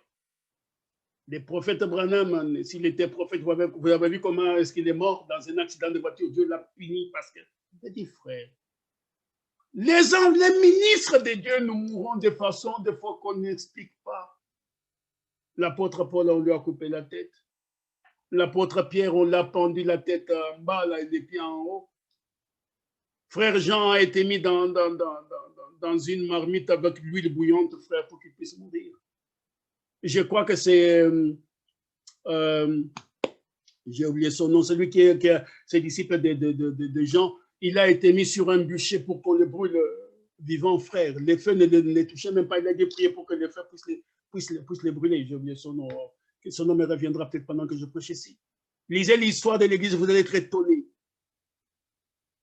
le prophète Branham, s'il était prophète, vous avez vu comment est-ce qu'il est mort dans un accident de voiture. Dieu l'a puni parce que, j'ai dit, frère, les ministres de Dieu nous mourront de façon, des fois qu'on n'explique pas. L'apôtre Paul, on lui a coupé la tête. L'apôtre Pierre, on l'a pendu la tête en bas, là, les pieds en haut. Frère Jean a été mis dans une marmite avec l'huile bouillante, frère, pour qu'il puisse mourir. Je crois que c'est, j'ai oublié son nom, celui qui est ses disciples de Jean, il a été mis sur un bûcher pour qu'on le brûle vivant, frère. Les feux ne les touchaient même pas, il a dû prier pour que les feux puissent les brûler. J'ai oublié son nom. Son nom me reviendra peut-être pendant que je prêche ici. Lisez l'histoire de l'Église, vous allez être étonnés.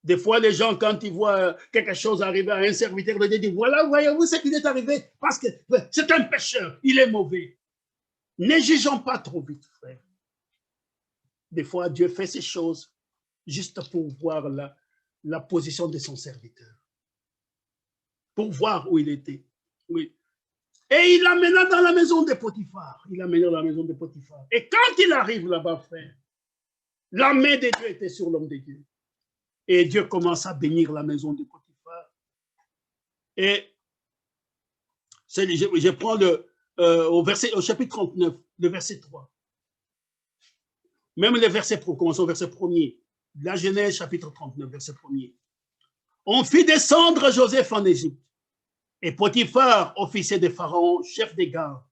Des fois, les gens, quand ils voient quelque chose arriver à un serviteur de Dieu, disent, voilà, voyez-vous ce qui est arrivé, parce que c'est un pécheur, il est mauvais. Ne jugeons pas trop vite, frère. Des fois, Dieu fait ces choses juste pour voir la position de son serviteur. Pour voir où il était. Oui. Et il l'amena dans la maison de Potiphar. Il l'amena dans la maison de Potiphar. Et quand il arrive là-bas, frère, la main de Dieu était sur l'homme de Dieu. Et Dieu commence à bénir la maison de Potiphar. Et je prends au chapitre 39, le verset 3. Même les versets, commençons au verset 1er. La Genèse, chapitre 39, verset 1er. On fit descendre Joseph en Égypte. Et Potiphar, officier de Pharaon, chef des gardes,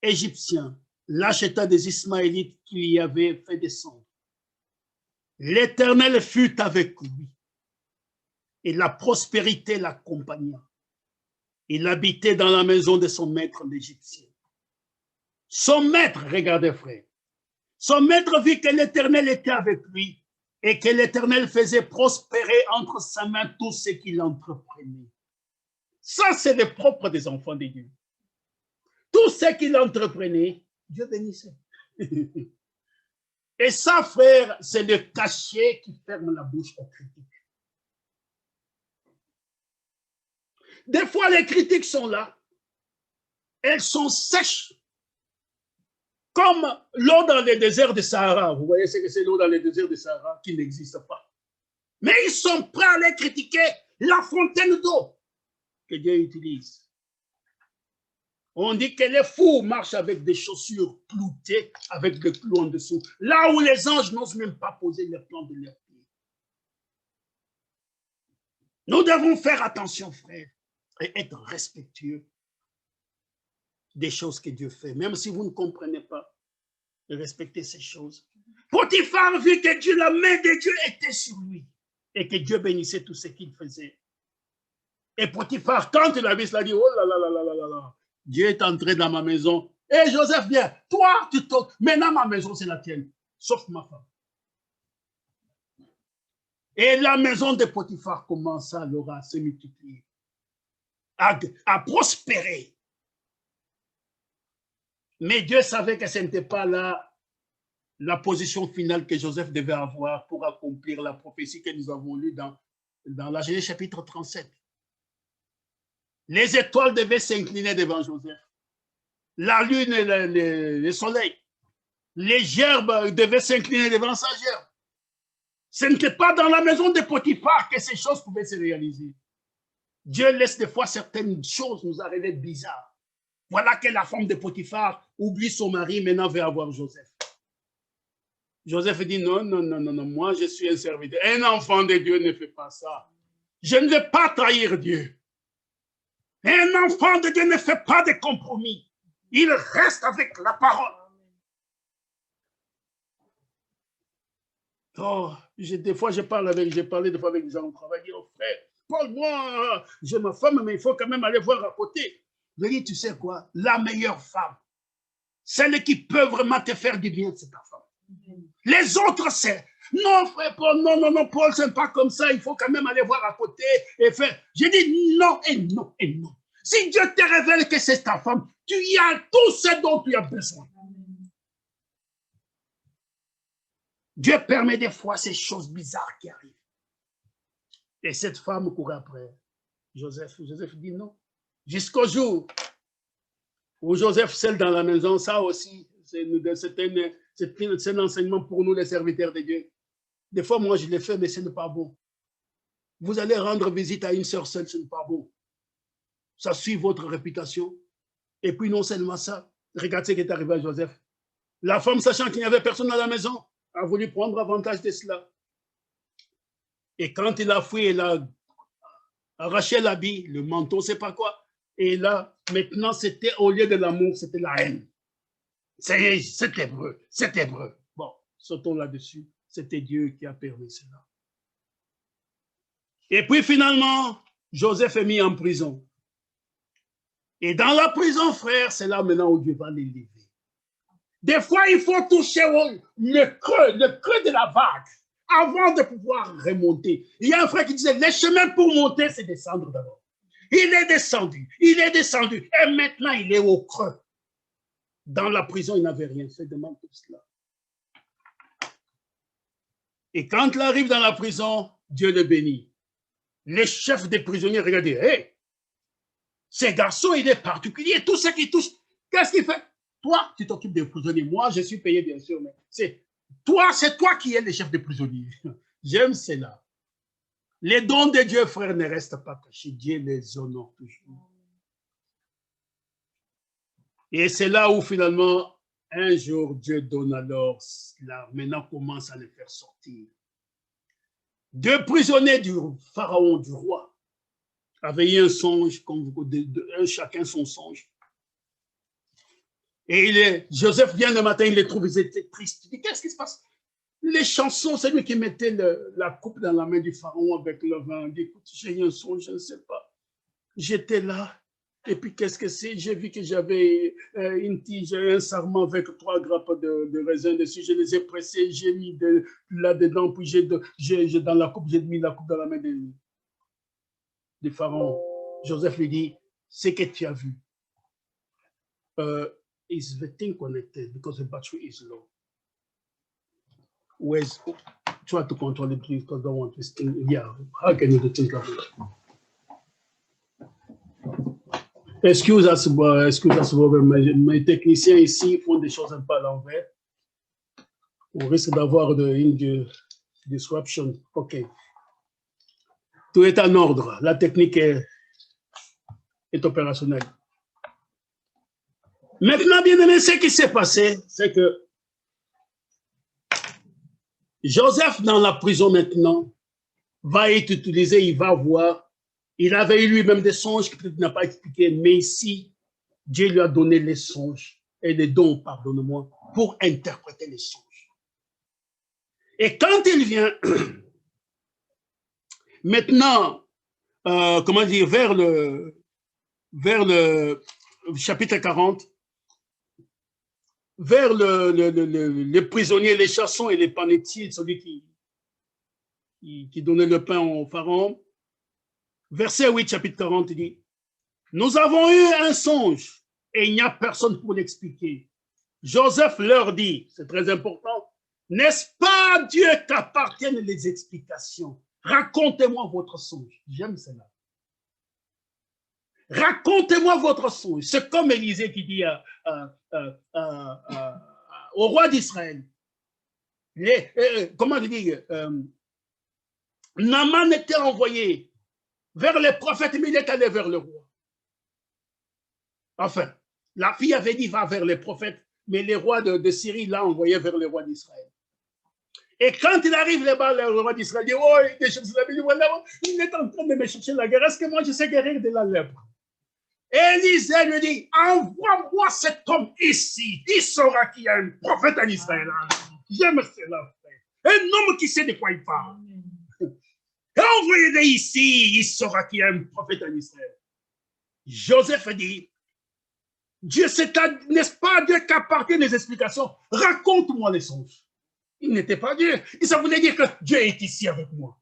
égyptien, l'acheta des Ismaélites qui y avaient fait descendre. L'Éternel fut avec lui, et la prospérité l'accompagna. Il habitait dans la maison de son maître l'Égyptien. Son maître, regardez frère, son maître vit que l'Éternel était avec lui et que l'Éternel faisait prospérer entre sa main tout ce qu'il entreprenait. Ça, c'est le propre des enfants de Dieu. Tout ce qu'il entreprenait, Dieu bénissait. Et ça, frère, c'est le cachet qui ferme la bouche aux critiques. Des fois, les critiques sont là. Elles sont sèches. Comme l'eau dans les déserts de Sahara. Vous voyez ce que c'est l'eau dans les déserts de Sahara qui n'existe pas. Mais ils sont prêts à les critiquer. La fontaine d'eau que Dieu utilise. On dit que les fous marchent avec des chaussures cloutées, avec des clous en dessous. Là où les anges n'osent même pas poser les plans de leurs pieds. Nous devons faire attention, frère, et être respectueux des choses que Dieu fait. Même si vous ne comprenez pas, respectez ces choses. Potiphar vit que Dieu, la main de Dieu était sur lui et que Dieu bénissait tout ce qu'il faisait. Et Potiphar, quand il a vu cela, il a dit, oh là là là là là là, Dieu est entré dans ma maison. Et Joseph, viens, toi, tu toques. Maintenant, ma maison, c'est la tienne, sauf ma femme. Et la maison de Potiphar commença alors à se multiplier, à prospérer. Mais Dieu savait que ce n'était pas la position finale que Joseph devait avoir pour accomplir la prophétie que nous avons lue dans la Genèse chapitre 37. Les étoiles devaient s'incliner devant Joseph. La lune et le soleil. Les gerbes devaient s'incliner devant sa gerbe. Ce n'était pas dans la maison de Potiphar que ces choses pouvaient se réaliser. Dieu laisse des fois certaines choses nous arriver bizarres. Voilà que la femme de Potiphar oublie son mari, maintenant veut avoir Joseph. Joseph dit non, non, non, non, non, moi je suis un serviteur. Un enfant de Dieu ne fait pas ça. Je ne vais pas trahir Dieu. Un enfant de Dieu ne fait pas de compromis. Il reste avec la parole. Oh, des fois, j'ai parlé des fois avec des gens au travail. Je dis, oh frère, Paul, moi, j'ai ma femme, mais il faut quand même aller voir à côté. Je dis, tu sais quoi? La meilleure femme, celle qui peut vraiment te faire du bien, c'est ta femme. Les autres, c'est, non, frère Paul, non, non, non, Paul, c'est pas comme ça, il faut quand même aller voir à côté et faire. J'ai dit non et non et non. Si Dieu te révèle que c'est ta femme, tu y as tout ce dont tu as besoin. Dieu permet des fois ces choses bizarres qui arrivent. Et cette femme court après Joseph. Joseph dit non. Jusqu'au jour où Joseph seul dans la maison, ça aussi, c'est un enseignement pour nous les serviteurs de Dieu. Des fois, moi, je l'ai fait, mais ce n'est pas bon. Vous allez rendre visite à une sœur seule, ce n'est pas bon. Ça suit votre réputation. Et puis, non seulement ça, regardez ce qui est arrivé à Joseph. La femme, sachant qu'il n'y avait personne dans la maison, a voulu prendre avantage de cela. Et quand il a fui, il a arraché l'habit, le manteau, c'est pas quoi. Et là, maintenant, c'était au lieu de l'amour, c'était la haine. C'était vrai, c'était vrai. Bon, sautons là-dessus. C'était Dieu qui a permis cela. Et puis finalement, Joseph est mis en prison. Et dans la prison, frère, c'est là maintenant où Dieu va l'élever. Des fois, il faut toucher le creux de la vague avant de pouvoir remonter. Il y a un frère qui disait, les chemins pour monter, c'est descendre d'abord. Il est descendu, et maintenant il est au creux. Dans la prison, il n'avait rien fait, demande tout cela. Et quand il arrive dans la prison, Dieu le bénit. Les chefs des prisonniers regardent, hey, ce garçon, il est particulier, tout ce qui touche, qu'est-ce qu'il fait? Toi, tu t'occupes des prisonniers. Moi, je suis payé, bien sûr, mais c'est toi qui es le chef des prisonniers. J'aime cela. Les dons de Dieu, frère, ne restent pas cachés. Dieu les honore toujours. Et c'est là où, finalement, Un jour, Dieu donne alors, là, maintenant commence à les faire sortir. 2 prisonniers du pharaon, du roi, avaient eu un songe, comme chacun son songe. Et Joseph vient le matin, il les trouve, ils étaient tristes. Il dit, qu'est-ce qui se passe? Les chansons, c'est lui qui mettait la coupe dans la main du pharaon avec le vin. Il dit, écoute, j'ai eu un songe, je ne sais pas. J'étais là. Et puis, qu'est-ce que c'est? J'ai vu que j'avais une tige, un sarment avec 3 grappes de raisin dessus. Je les ai pressés, j'ai mis là-dedans, puis dans la coupe, j'ai mis la coupe dans la main du pharaon. Joseph lui dit, ce que tu as vu is the thing connected because the battery is low. Try to control it, please, because I don't want this thing. Yeah, how can you think of it? Excuse-moi, mes techniciens ici font des choses un peu à l'envers. On risque d'avoir une disruption. OK. Tout est en ordre. La technique est opérationnelle. Maintenant, bien aimé, ce qui s'est passé, c'est que Joseph, dans la prison maintenant, va être utilisé, il va voir. Il avait eu lui-même des songes qu'il n'a pas expliqué, mais ici, Dieu lui a donné les songes et les dons, pardonne-moi, pour interpréter les songes. Et quand il vient, maintenant, comment dire, vers le chapitre 40, vers les prisonniers, les chassons et les panetiers, celui qui donnait le pain au pharaon, verset 8, chapitre 40, il dit, nous avons eu un songe et il n'y a personne pour l'expliquer. Joseph leur dit, c'est très important, n'est-ce pas à Dieu qu'appartiennent les explications? Racontez-moi votre songe. J'aime cela. Racontez-moi votre songe. C'est comme Élisée qui dit au roi d'Israël. Comment dire, Naaman était envoyé vers les prophètes, mais il est allé vers le roi. Enfin, la fille avait dit va vers les prophètes, mais les rois de Syrie l'a envoyé vers les rois d'Israël. Et quand il arrive là-bas, le roi d'Israël dit oh, il est en train de me chercher la guerre. Est-ce que moi je sais guérir de la lèpre? Élisée lui dit envoie-moi cet homme ici. Il saura qu'il y a un prophète en Israël. J'aime cela, frère. Un homme qui sait de quoi il parle. Envoyez-le ici, il saura qu'il y a un prophète en Israël. Joseph dit, Dieu, n'est-ce pas à Dieu qu'appartiennent les explications? Raconte-moi les songes. Il n'était pas Dieu. Et ça voulait dire que Dieu est ici avec moi.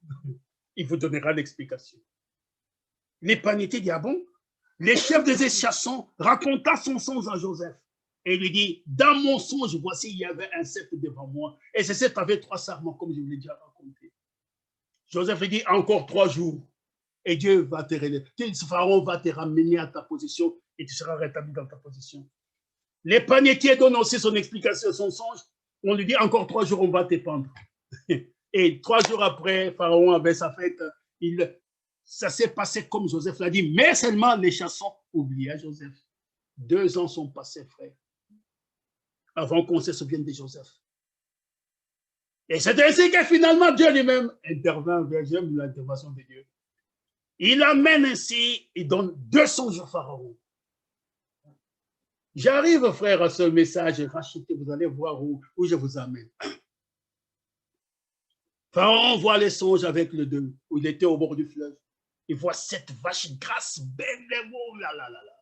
Il vous donnera l'explication. Les panetiers disent, ah bon? Les chefs des chassons raconta son songe à Joseph. Et il lui dit, dans mon songe, voici, il y avait un sceptre devant moi. Et ce sceptre avait 3 sarments, comme je vous l'ai déjà raconté. Joseph lui dit, encore 3 jours. Et Dieu va te ramener. Ce pharaon va te ramener à ta position et tu seras rétabli dans ta position. Les panetiers donnent aussi son explication, son songe. On lui dit, encore 3 jours, on va te pendre. Et 3 jours après, Pharaon avait sa fête. Ça s'est passé comme Joseph l'a dit, mais seulement les chassons oubliaient Joseph. 2 ans sont passés, frère, avant qu'on se souvienne de Joseph. Et c'est ainsi que finalement Dieu lui-même intervient, j'aime l'intervention de Dieu. Il amène ainsi, il donne 2 songes au Pharaon. J'arrive, frère, à ce message racheté, vous allez voir où je vous amène. Pharaon voit les songes avec le 2, où il était au bord du fleuve. Il voit cette vache grasse, belle, oh là là là là.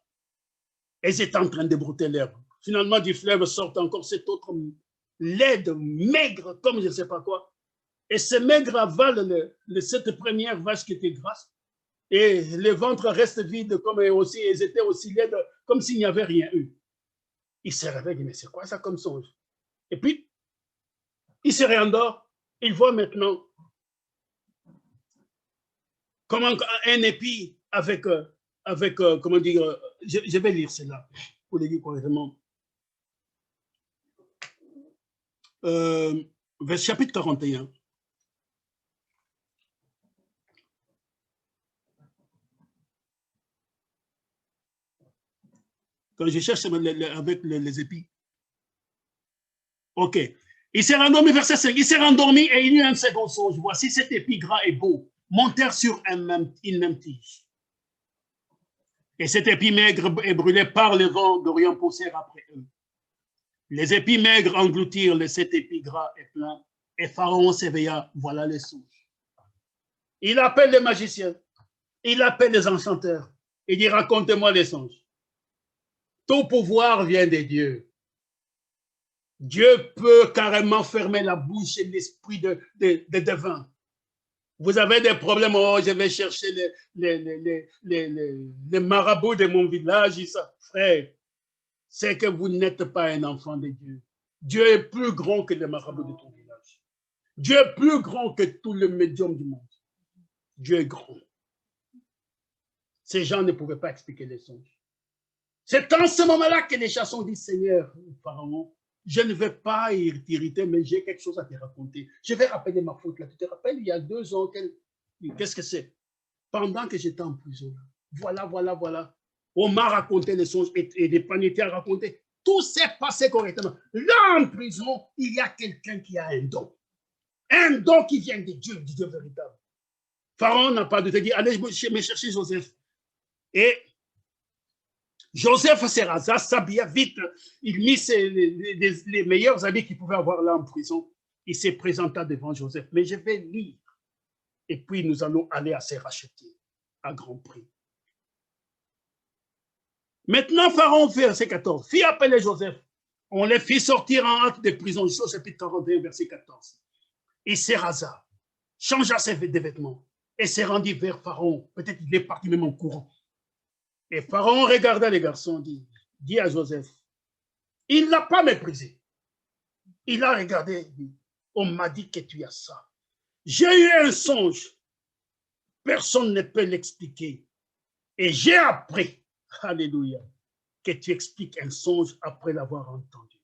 Et ils étaient en train de brouter l'herbe. Finalement, du fleuve sort encore cet autre laide, maigre, comme je ne sais pas quoi. Et ce maigre avale cette première vache qui était grasse. Et le ventre reste vide, comme aussi, ils étaient aussi laides, comme s'il n'y avait rien eu. Il se réveille, il dit, mais c'est quoi ça comme songe? Et puis, il se réendort. Il voit maintenant comment un épi avec comment dire, je vais lire cela pour le dire correctement. Chapitre 41. Quand je cherche avec les épis. Ok. Il s'est rendormi, verset 5. Il s'est rendormi et il eut un second songe. Voici cet épi gras et beau montèrent sur une même tige. Et cet épi maigre et brûlé par le vent d'Orient poussèrent après eux. Les épis maigres engloutirent les 7 épis gras et pleins. Et Pharaon s'éveilla. Voilà les songes. Il appelle les magiciens. Il appelle les enchanteurs. Il dit, racontez-moi les songes. Tout pouvoir vient de Dieu. Dieu peut carrément fermer la bouche et l'esprit de devin. Vous avez des problèmes, oh, je vais chercher les marabouts de mon village. Ça. Frère, c'est que vous n'êtes pas un enfant de Dieu. Dieu est plus grand que les marabouts de ton village. Dieu est plus grand que tout le médium du monde. Dieu est grand. Ces gens ne pouvaient pas expliquer les songes. C'est en ce moment-là que les chasseurs disent, Seigneur, Pharaon, je ne vais pas t'irriter, mais j'ai quelque chose à te raconter. Je vais rappeler ma faute là. Tu te rappelles, il y a 2 ans, qu'est-ce que c'est? Pendant que j'étais en prison, voilà. On m'a raconté les songes et des paniers à raconter. Tout s'est passé correctement. Là, en prison, il y a quelqu'un qui a un don. Un don qui vient de Dieu, du Dieu véritable. Pharaon n'a pas de te dire, allez me chercher Joseph. Et Joseph se rasa, s'habilla vite. Il mit les meilleurs habits qu'il pouvait avoir là en prison. Il se présenta devant Joseph. Mais je vais lire. Et puis nous allons aller à se racheter à grand prix. Maintenant, Pharaon, verset 14, fit appeler Joseph. On les fit sortir en hâte de prison. Chapitre 41, verset 14. Il se rasa, changea ses vêtements et se rendit vers Pharaon. Peut-être qu'il est parti même en courant. Et Pharaon regarda les garçons, dit à Joseph, il ne l'a pas méprisé. Il a regardé, dit, on m'a dit que tu as ça. J'ai eu un songe. Personne ne peut l'expliquer. Et j'ai appris, alléluia, que tu expliques un songe après l'avoir entendu.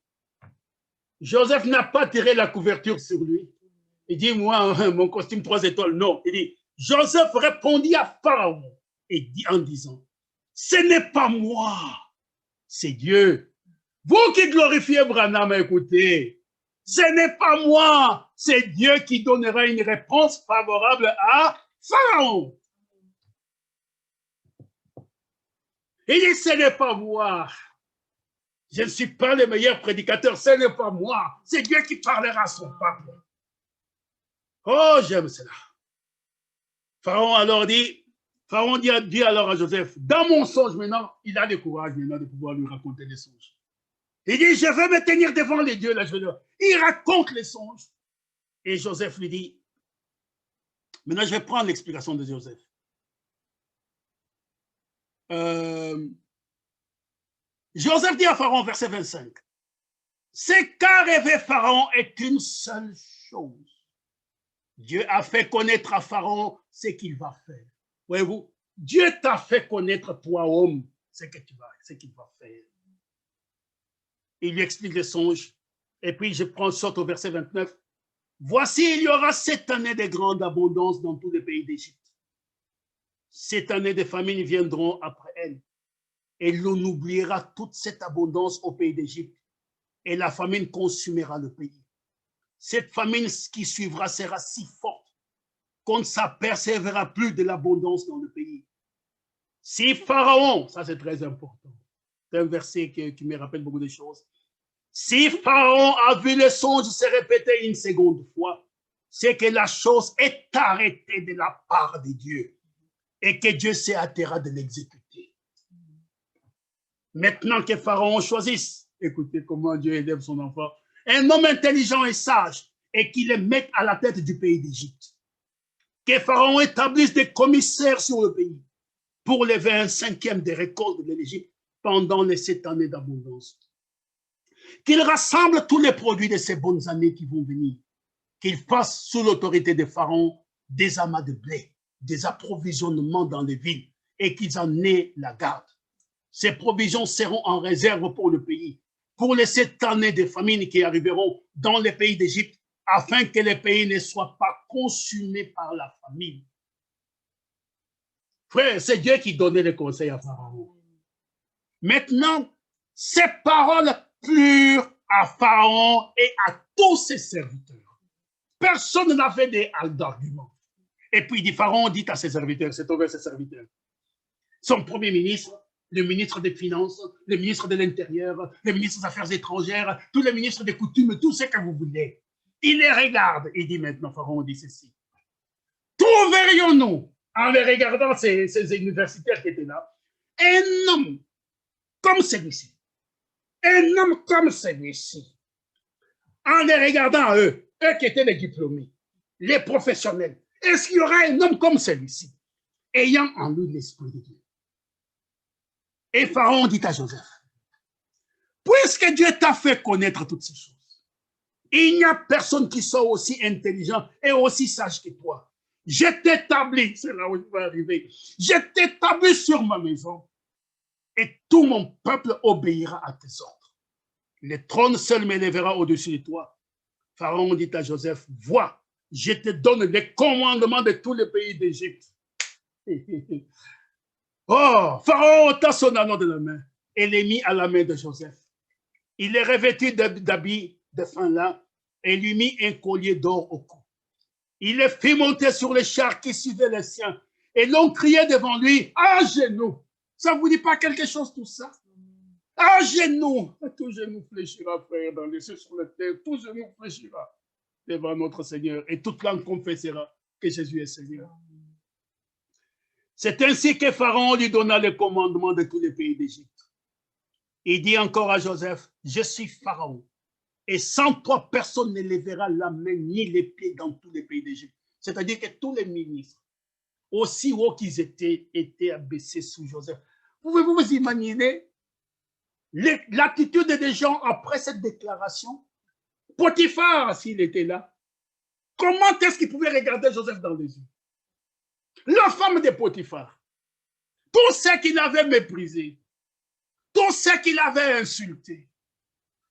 Joseph n'a pas tiré la couverture sur lui. Il dit, moi, mon costume 3 étoiles, non. Il dit, Joseph répondit à Pharaon et dit en disant, ce n'est pas moi, c'est Dieu. Vous qui glorifiez Branham, écoutez, ce n'est pas moi, c'est Dieu qui donnera une réponse favorable à Pharaon. Il dit, ce n'est pas moi. Je ne suis pas le meilleur prédicateur, ce n'est pas moi. C'est Dieu qui parlera à son peuple. Oh, j'aime cela. Pharaon dit alors à Joseph, dans mon songe maintenant, il a le courage maintenant de pouvoir lui raconter les songes. Il dit, je vais me tenir devant les dieux. Là, il raconte les songes. Et Joseph lui dit, maintenant je vais prendre l'explication de Joseph. Joseph dit à Pharaon, verset 25, ce qu'a rêvé Pharaon est une seule chose. Dieu a fait connaître à Pharaon ce qu'il va faire. Voyez-vous, Dieu t'a fait connaître, toi, homme, ce qu'il va faire. Il lui explique les songes. Et puis, je saute au verset 29. Voici, il y aura 7 années de grande abondance dans tous les pays d'Égypte. 7 années de famine viendront après elles. Et l'on oubliera toute cette abondance au pays d'Égypte. Et la famine consumera le pays. Cette famine qui suivra sera si forte qu'on ne s'apercevra plus de l'abondance dans le pays. Si Pharaon, ça c'est très important, c'est un verset qui me rappelle beaucoup de choses. Si Pharaon a vu le songe se répéter une seconde fois, c'est que la chose est arrêtée de la part de Dieu et que Dieu s'est hâtera de l'exécuter. Maintenant que Pharaon choisisse, écoutez comment Dieu élève son enfant, un homme intelligent et sage, et qu'il le mette à la tête du pays d'Égypte. Que Pharaon établisse des commissaires sur le pays pour lever un 5e des récoltes de l'Égypte pendant les 7 années d'abondance. Qu'il rassemble tous les produits de ces bonnes années qui vont venir. Qu'il fasse sous l'autorité de Pharaon des amas de blé, des approvisionnements dans les villes et qu'ils en aient la garde. Ces provisions seront en réserve pour le pays, pour les 7 années de famine qui arriveront dans les pays d'Égypte, afin que les pays ne soient pas consumés par la famine. Frère, c'est Dieu qui donnait les conseils à Pharaon. Maintenant, ces paroles pures à Pharaon et à tous ses serviteurs. Personne n'avait d'arguments. Et puis, Pharaon dit à ses serviteurs, c'est envers ses serviteurs, son premier ministre, le ministre des Finances, le ministre de l'Intérieur, le ministre des Affaires étrangères, tous les ministres des Coutumes, tout ce que vous voulez. Il les regarde et dit maintenant, Pharaon dit ceci. Trouverions-nous, en les regardant ces universitaires qui étaient là, un homme comme celui-ci, un homme comme celui-ci, en les regardant eux qui étaient les diplômés, les professionnels, est-ce qu'il y aura un homme comme celui-ci, ayant en lui l'Esprit de Dieu? Et Pharaon dit à Joseph, puisque Dieu t'a fait connaître toutes ces choses, il n'y a personne qui soit aussi intelligent et aussi sage que toi. Je t'établis, c'est là où je vais arriver, je t'établis sur ma maison et tout mon peuple obéira à tes ordres. Le trône seul m'élèvera au-dessus de toi. Pharaon dit à Joseph, vois, je te donne les commandements de tous les pays d'Égypte. Oh, Pharaon ôta son anneau de la main et les mit à la main de Joseph. Il est revêtu d'habits de fin lin et lui mit un collier d'or au cou. Il les fit monter sur les chars qui suivaient les siens et l'on criait devant lui à genoux. Ça ne vous dit pas quelque chose tout ça? À genoux. Tout genou fléchira, frère, dans les cieux, sur la terre. Tout genou fléchira devant notre Seigneur et toute langue confessera que Jésus est Seigneur. C'est ainsi que Pharaon lui donna le commandement de tous les pays d'Égypte. Il dit encore à Joseph, je suis Pharaon, et sans toi, personne ne lèvera la main ni les pieds dans tous les pays d'Égypte. C'est-à-dire que tous les ministres, aussi hauts qu'ils étaient abaissés sous Joseph. Pouvez-vous vous imaginer l'attitude des gens après cette déclaration? Potiphar, s'il était là, comment est-ce qu'il pouvait regarder Joseph dans les yeux? La femme de Potiphar, tout ce qu'il avait méprisé, tout ce qu'il avait insulté,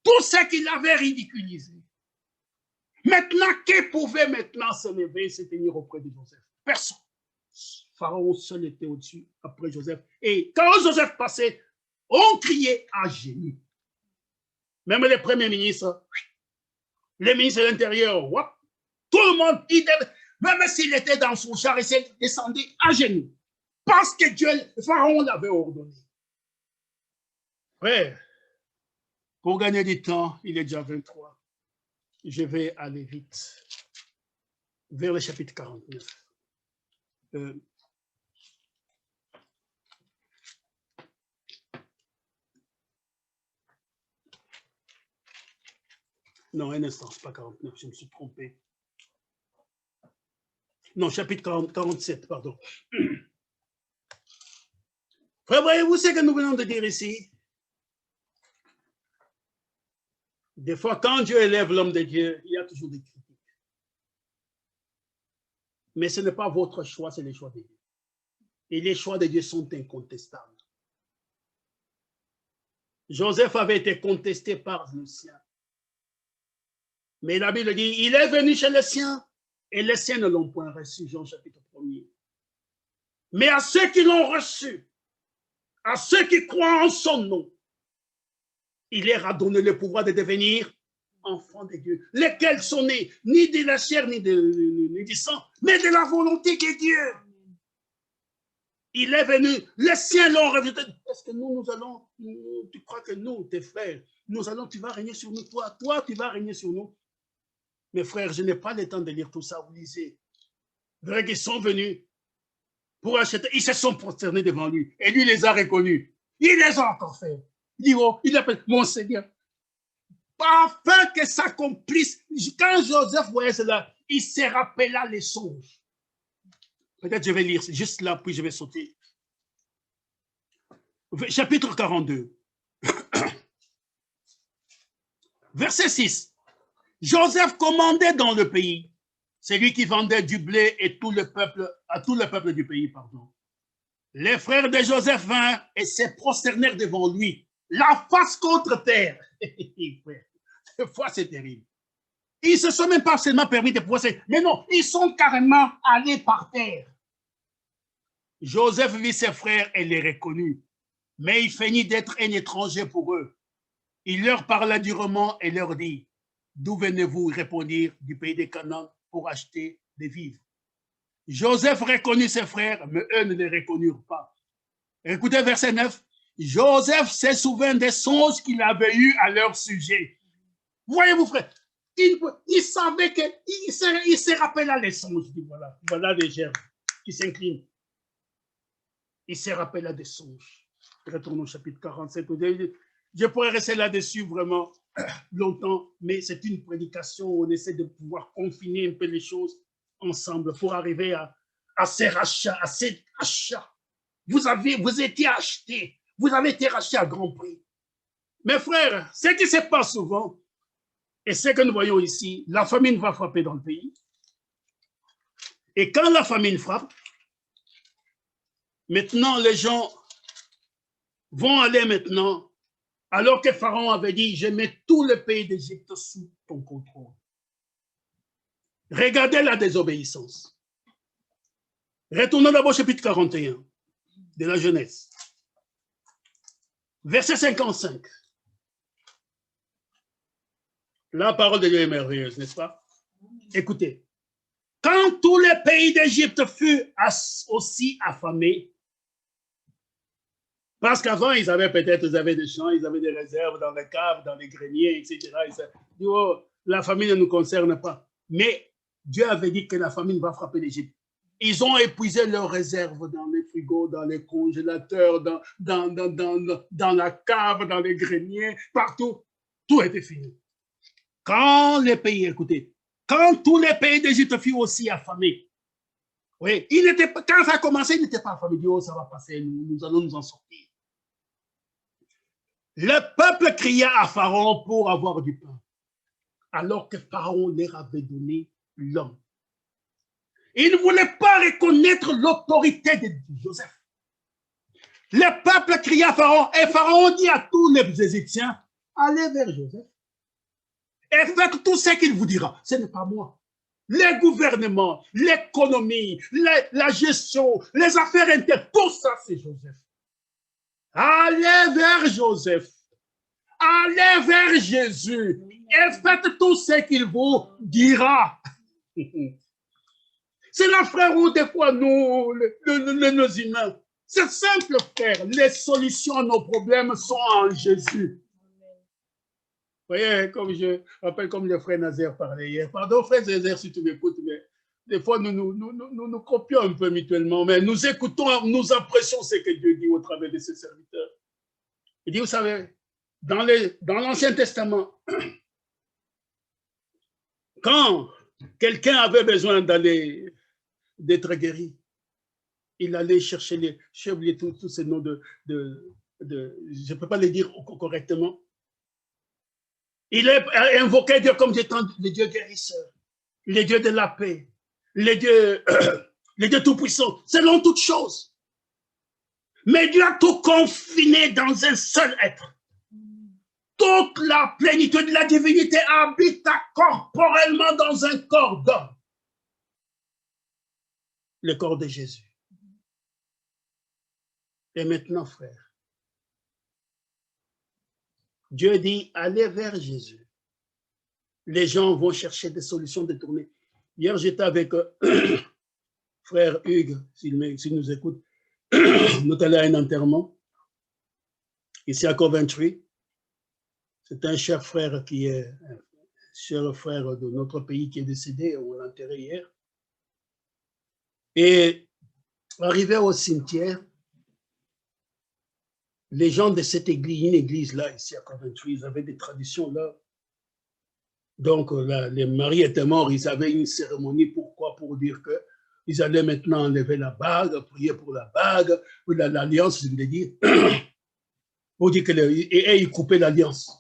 tout ce qu'il avait ridiculisé. Maintenant, qui pouvait maintenant se lever et se tenir auprès de Joseph? Personne. Pharaon seul était au-dessus après Joseph. Et quand Joseph passait, on criait à genoux. Même les premiers ministres, les ministres de l'Intérieur, tout le monde, même s'il était dans son char, il descendait à genoux. Parce que Dieu, Pharaon l'avait ordonné. Frère, pour gagner du temps, il est déjà 23. Je vais aller vite vers le chapitre 49. Non, un instant, ce n'est pas 49, je me suis trompé. Non, chapitre 47, pardon. Frère, voyez-vous ce que nous venons de dire ici? Des fois, quand Dieu élève l'homme de Dieu, il y a toujours des critiques. Mais ce n'est pas votre choix, c'est les choix de Dieu. Et les choix de Dieu sont incontestables. Joseph avait été contesté par le sien. Mais la Bible dit, il est venu chez les siens, et les siens ne l'ont point reçu, Jean chapitre 1er. Mais à ceux qui l'ont reçu, à ceux qui croient en son nom, il leur a donné le pouvoir de devenir enfants de Dieu, lesquels sont nés ni de la chair ni du sang, mais de la volonté de Dieu. Il est venu, les siens l'ont rejeté. Est-ce que nous allons, tu crois que nous, tes frères, tu vas régner sur nous, toi, tu vas régner sur nous. Mes frères, je n'ai pas le temps de lire tout ça, vous lisez. Vrai qu'ils sont venus pour acheter, ils se sont prosternés devant lui, et lui les a reconnus. Il les a encore fait. Il dit, oh, il appelle mon Seigneur. Afin que s'accomplisse, quand Joseph voyait cela, il se rappela les songes. Peut-être je vais lire juste là, puis je vais sauter. Chapitre 42. Verset 6. Joseph commandait dans le pays, c'est lui qui vendait du blé et à tout le peuple du pays, pardon. Les frères de Joseph vinrent et se prosternèrent devant lui, la face contre terre. Cette fois, c'est terrible. Ils ne se sont même pas seulement permis de procéder, mais non, ils sont carrément allés par terre. Joseph vit ses frères et les reconnut, mais il feignit d'être un étranger pour eux. Il leur parla durement et leur dit, d'où venez-vous? Ils répondirent, du pays des Canaan pour acheter des vivres. Joseph reconnut ses frères, mais eux ne les reconnurent pas. Écoutez verset 9. Joseph se souvint des songes qu'il avait eus à leur sujet. Voyez-vous, frère, il savait qu'il se rappela les songes. Voilà les gerbes qui s'inclinent. Il se rappela des songes. Retournons au chapitre 47. Je pourrais rester là-dessus vraiment longtemps, mais c'est une prédication où on essaie de pouvoir confiner un peu les choses ensemble pour arriver à ces rachats, à ces achats. Vous étiez achetés, vous avez été rachetés à grand prix. Mes frères, ce qui se passe souvent, et ce que nous voyons ici, la famine va frapper dans le pays. Et quand la famine frappe, maintenant les gens vont aller maintenant, alors que Pharaon avait dit, je mets tout le pays d'Égypte sous ton contrôle. Regardez la désobéissance. Retournons d'abord au chapitre 41 de la Genèse. Verset 55. La parole de Dieu est merveilleuse, n'est-ce pas? Écoutez. Quand tout le pays d'Égypte fut aussi affamé, parce qu'avant, ils avaient des champs, ils avaient des réserves dans les caves, dans les greniers, etc. Ils disaient, oh, la famine ne nous concerne pas. Mais Dieu avait dit que la famine va frapper l'Égypte. Ils ont épuisé leurs réserves dans les frigos, dans les congélateurs, dans la cave, dans les greniers, partout. Tout était fini. Quand les pays, écoutez, quand tous les pays d'Égypte furent aussi affamés, oui, quand ça a commencé, il n'était pas affamé. Il dit, oh, ça va passer, nous allons nous en sortir. Le peuple cria à Pharaon pour avoir du pain, alors que Pharaon leur avait donné l'homme. Il ne voulait pas reconnaître l'autorité de Joseph. Le peuple cria à Pharaon, et Pharaon dit à tous les Égyptiens, allez vers Joseph et faites tout ce qu'il vous dira. Ce n'est pas moi. Les gouvernements, l'économie, la gestion, les affaires internes, tout ça, c'est Joseph. Allez vers Joseph. Allez vers Jésus et faites tout ce qu'il vous dira. C'est là, frère, où des fois, nous, nos humains, c'est simple, frère. Les solutions à nos problèmes sont en Jésus. Vous voyez, comme je rappelle, comme le frère Nazaire parlait hier. Pardon, frère Nazaire, si tu m'écoutes, mais des fois, nous copions un peu mutuellement, mais nous écoutons, nous apprécions ce que Dieu dit au travers de ses serviteurs. Il dit, vous savez, dans l'Ancien Testament, quand quelqu'un avait besoin d'être guéri, il allait chercher j'ai oublié tous ces noms je ne peux pas les dire correctement. Il invoquait Dieu comme le Dieu guérisseur, le Dieu de la paix, le Dieu tout-puissant, selon toutes choses. Mais Dieu a tout confiné dans un seul être. Toute la plénitude de la divinité habite corporellement dans un corps d'homme. Le corps de Jésus. Et maintenant, frère, Dieu dit, allez vers Jésus. Les gens vont chercher des solutions détournées. Hier, j'étais avec frère Hugues, s'il nous écoute. Nous allons à un enterrement, ici à Coventry. C'est un cher frère cher frère de notre pays qui est décédé, on l'a enterré hier. Et arrivé au cimetière, les gens de cette église, une église là, ici à Coventry, ils avaient des traditions là. Donc, là, les maris étaient morts, ils avaient une cérémonie. Pourquoi? Pour dire qu'ils allaient maintenant enlever la bague, prier pour la bague, pour l'alliance, je voulais dire. Pour dire et ils coupaient l'alliance.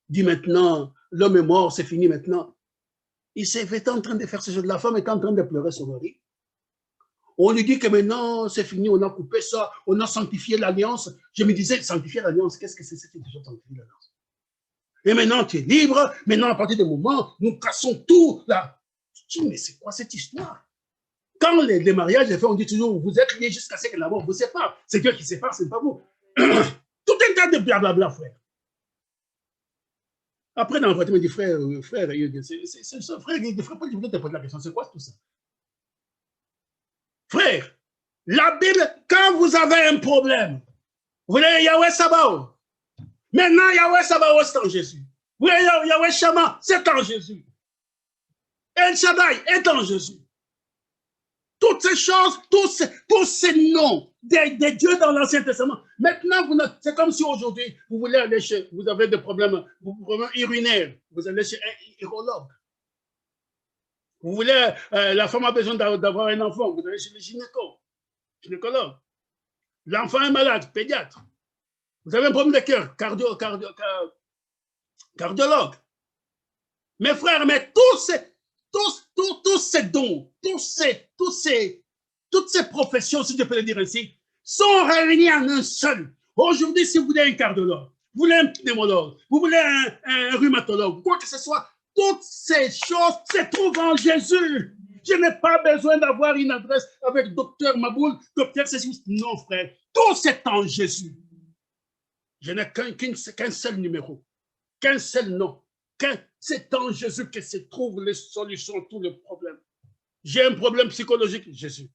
Dit maintenant, l'homme est mort, c'est fini maintenant. Il s'est en train de faire ce jeu. La femme était en train de pleurer son mari. On lui dit que maintenant, c'est fini, on a coupé ça, on a sanctifié l'alliance. Je me disais, sanctifier l'alliance, qu'est-ce que c'est que déjà sanctifier l'alliance? Et maintenant, tu es libre. Maintenant, à partir du moment, nous cassons tout. Là. Je dis, mais c'est quoi cette histoire? Quand les mariages sont faits, on dit toujours, vous êtes liés jusqu'à ce que la mort vous sépare. C'est Dieu qui sépare, ce n'est pas vous. Tout un tas de blablabla, frère. Après, dans le il me dit, frère, c'est ça, frère, il dit, frère, Paul, je voulais te poser la question, c'est quoi tout ça? Frère, la Bible, quand vous avez un problème, vous voulez Yahweh Sabaoth. Maintenant, Yahweh Sabaoth, c'est en Jésus. Vous voulez Yahweh Shammah, c'est en Jésus. El Shaddai est en Jésus. Toutes ces choses, tous ces noms des dieux dans l'Ancien Testament. Maintenant, c'est comme si aujourd'hui, vous voulez aller chez, vous avez des problèmes urinaires, vous allez chez un urologue. Vous voulez, la femme a besoin d'avoir un enfant, vous allez chez le gynécologue. L'enfant est malade, pédiatre. Vous avez un problème de cœur, cardiologue. Mes frères, mais tous ces dons, toutes ces professions, si je peux le dire ainsi, sont réunies en un seul. Aujourd'hui, si vous voulez un cardiologue, vous voulez un pneumologue, vous voulez un rhumatologue, quoi que ce soit, toutes ces choses se trouvent en Jésus. Je n'ai pas besoin d'avoir une adresse avec docteur Maboul, docteur Cécile. Non, frère, tout c'est en Jésus. Je n'ai qu'un seul numéro, qu'un seul nom. C'est en Jésus que se trouvent les solutions à tous les problèmes. J'ai un problème psychologique, Jésus.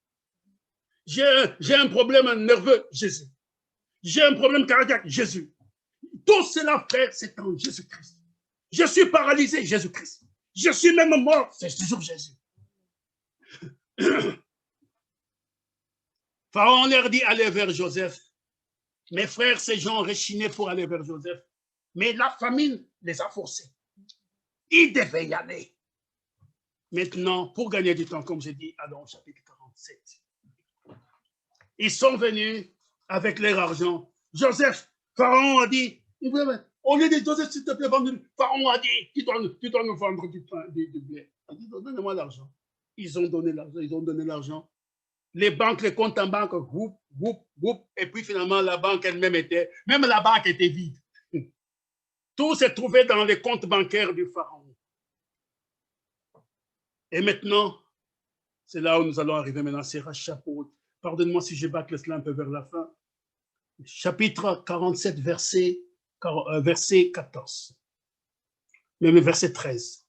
J'ai un problème nerveux, Jésus. J'ai un problème cardiaque, Jésus. Tout cela, frère, c'est en Jésus-Christ. Je suis paralysé, Jésus-Christ. Je suis même mort, c'est toujours Jésus. Pharaon leur dit, allez vers Joseph. Mes frères, ces gens ont rechigné pour aller vers Joseph. Mais la famine les a forcés. Ils devaient y aller. Maintenant, pour gagner du temps, comme j'ai dit, allons au chapitre 47. Ils sont venus avec leur argent. Joseph, Pharaon a dit, au lieu de Joseph, s'il te plaît, Pharaon a dit, tu dois nous vendre du pain, du blé. Il a dit, donnez-moi l'argent. Ils ont donné l'argent. Les banques, les comptes en banque, et puis finalement, la banque elle-même même la banque était vide. Tout s'est trouvé dans les comptes bancaires du Pharaon. Et maintenant, c'est là où nous allons arriver maintenant, c'est Chapitre. Pardonne-moi si je bâcle cela un peu vers la fin. Chapitre 47, verset 14. Même verset 13.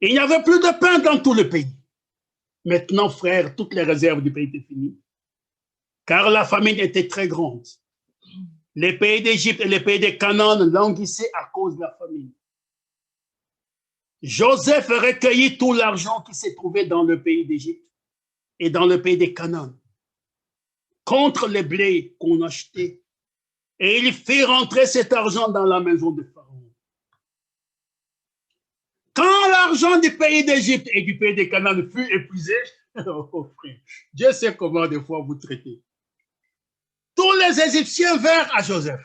Il n'y avait plus de pain dans tout le pays. Maintenant, frères, toutes les réserves du pays étaient finies, car la famine était très grande. Les pays d'Égypte et les pays de Canaan languissaient à cause de la famine. Joseph recueillit tout l'argent qui s'est trouvé dans le pays d'Égypte et dans le pays de Canaan contre les blés qu'on achetait, et il fit rentrer cet argent dans la maison de Pharaon. Quand l'argent du pays d'Égypte et du pays de Canaan fut épuisé, oh frère, Dieu sait comment des fois vous traitez. Tous les Égyptiens vinrent à Joseph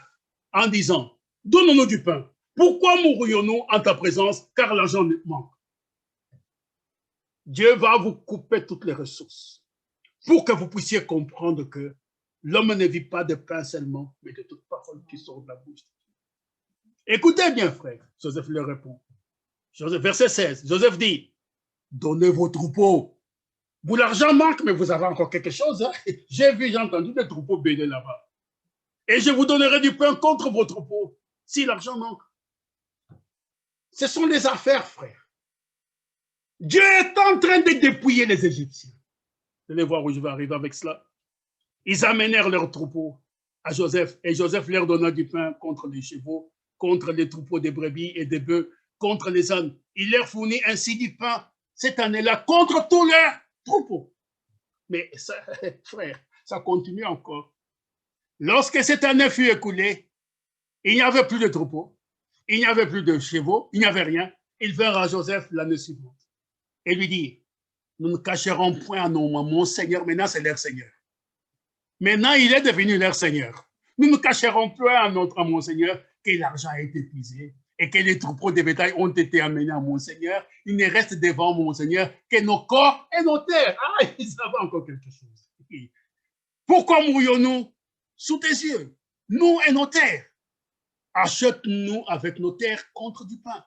en disant, donne-nous du pain. Pourquoi mourrions-nous en ta présence, car l'argent manque? Dieu va vous couper toutes les ressources pour que vous puissiez comprendre que l'homme ne vit pas de pain seulement, mais de toute parole qui sort de la bouche. Écoutez bien, frère, Joseph leur répond. Verset 16, Joseph dit, donnez vos troupeaux. Vous, l'argent manque, mais vous avez encore quelque chose. Hein? J'ai entendu des troupeaux bénis là-bas. Et je vous donnerai du pain contre vos troupeaux, si l'argent manque. Ce sont les affaires, frère. Dieu est en train de dépouiller les Égyptiens. Vous allez voir où je vais arriver avec cela. Ils amenèrent leurs troupeaux à Joseph, et Joseph leur donna du pain contre les chevaux, contre les troupeaux des brebis et des bœufs, contre les ânes. Il leur fournit ainsi du pain cette année-là contre tous leurs troupeaux. Mais ça, frère, ça continue encore. Lorsque cette année fut écoulée, il n'y avait plus de troupeaux, il n'y avait plus de chevaux, il n'y avait rien. Ils vinrent à Joseph l'année suivante et lui dit, nous ne cacherons point à mon Seigneur, maintenant c'est leur Seigneur. Maintenant, il est devenu leur Seigneur. Nous ne cacherons plus à mon Seigneur que l'argent a été épuisé et que les troupeaux de bétail ont été amenés à mon Seigneur. Il ne reste devant mon Seigneur que nos corps et nos terres. Ah, ils avaient encore quelque chose. Pourquoi mourrions-nous sous tes yeux, nous et nos terres? Achète-nous avec nos terres contre du pain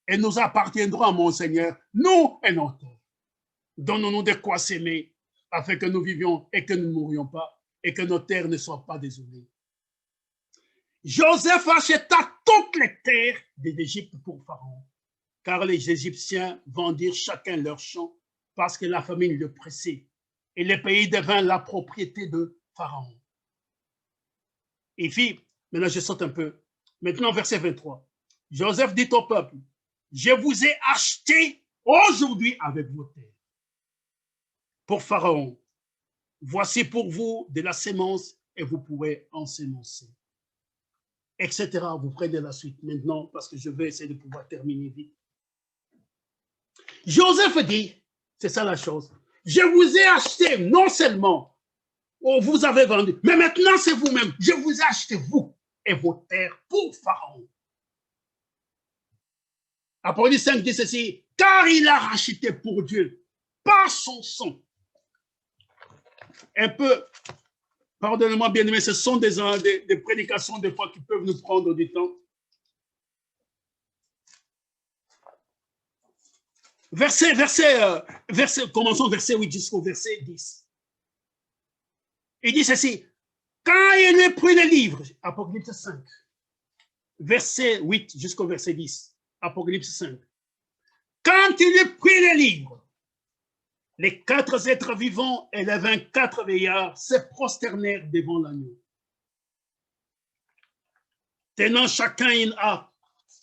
et nous appartiendrons à mon Seigneur, nous et nos terres. Donnons-nous de quoi s'aimer afin que nous vivions et que nous ne mourions pas et que nos terres ne soient pas désolées. Joseph acheta toutes toutes les terres d'Égypte pour Pharaon, car les Égyptiens vendirent chacun leur champ parce que la famine le pressait, et le pays devint la propriété de Pharaon. Et puis, maintenant je saute un peu, maintenant verset 23. Joseph dit au peuple, je vous ai acheté aujourd'hui avec vos terres. Pour Pharaon, voici pour vous de la sémence et vous pourrez ensemencer. Etc. Vous prenez la suite maintenant parce que je vais essayer de pouvoir terminer vite. Joseph dit, c'est ça la chose, je vous ai acheté non seulement, vous avez vendu, mais maintenant c'est vous-même, je vous ai acheté vous et vos terres pour Pharaon. Apocalypse 5 dit ceci, car il a racheté pour Dieu par son sang. Un peu, pardonnez-moi bien aimé, ce sont des prédications des fois qui peuvent nous prendre du temps. Commençons verset 8 jusqu'au verset 10. Il dit ceci, quand il a pris le livre, Apocalypse 5, verset 8 jusqu'au verset 10, Apocalypse 5, quand il a pris le livre, les 4 êtres vivants et les 24 vieillards se prosternèrent devant l'agneau, tenant chacun une harpe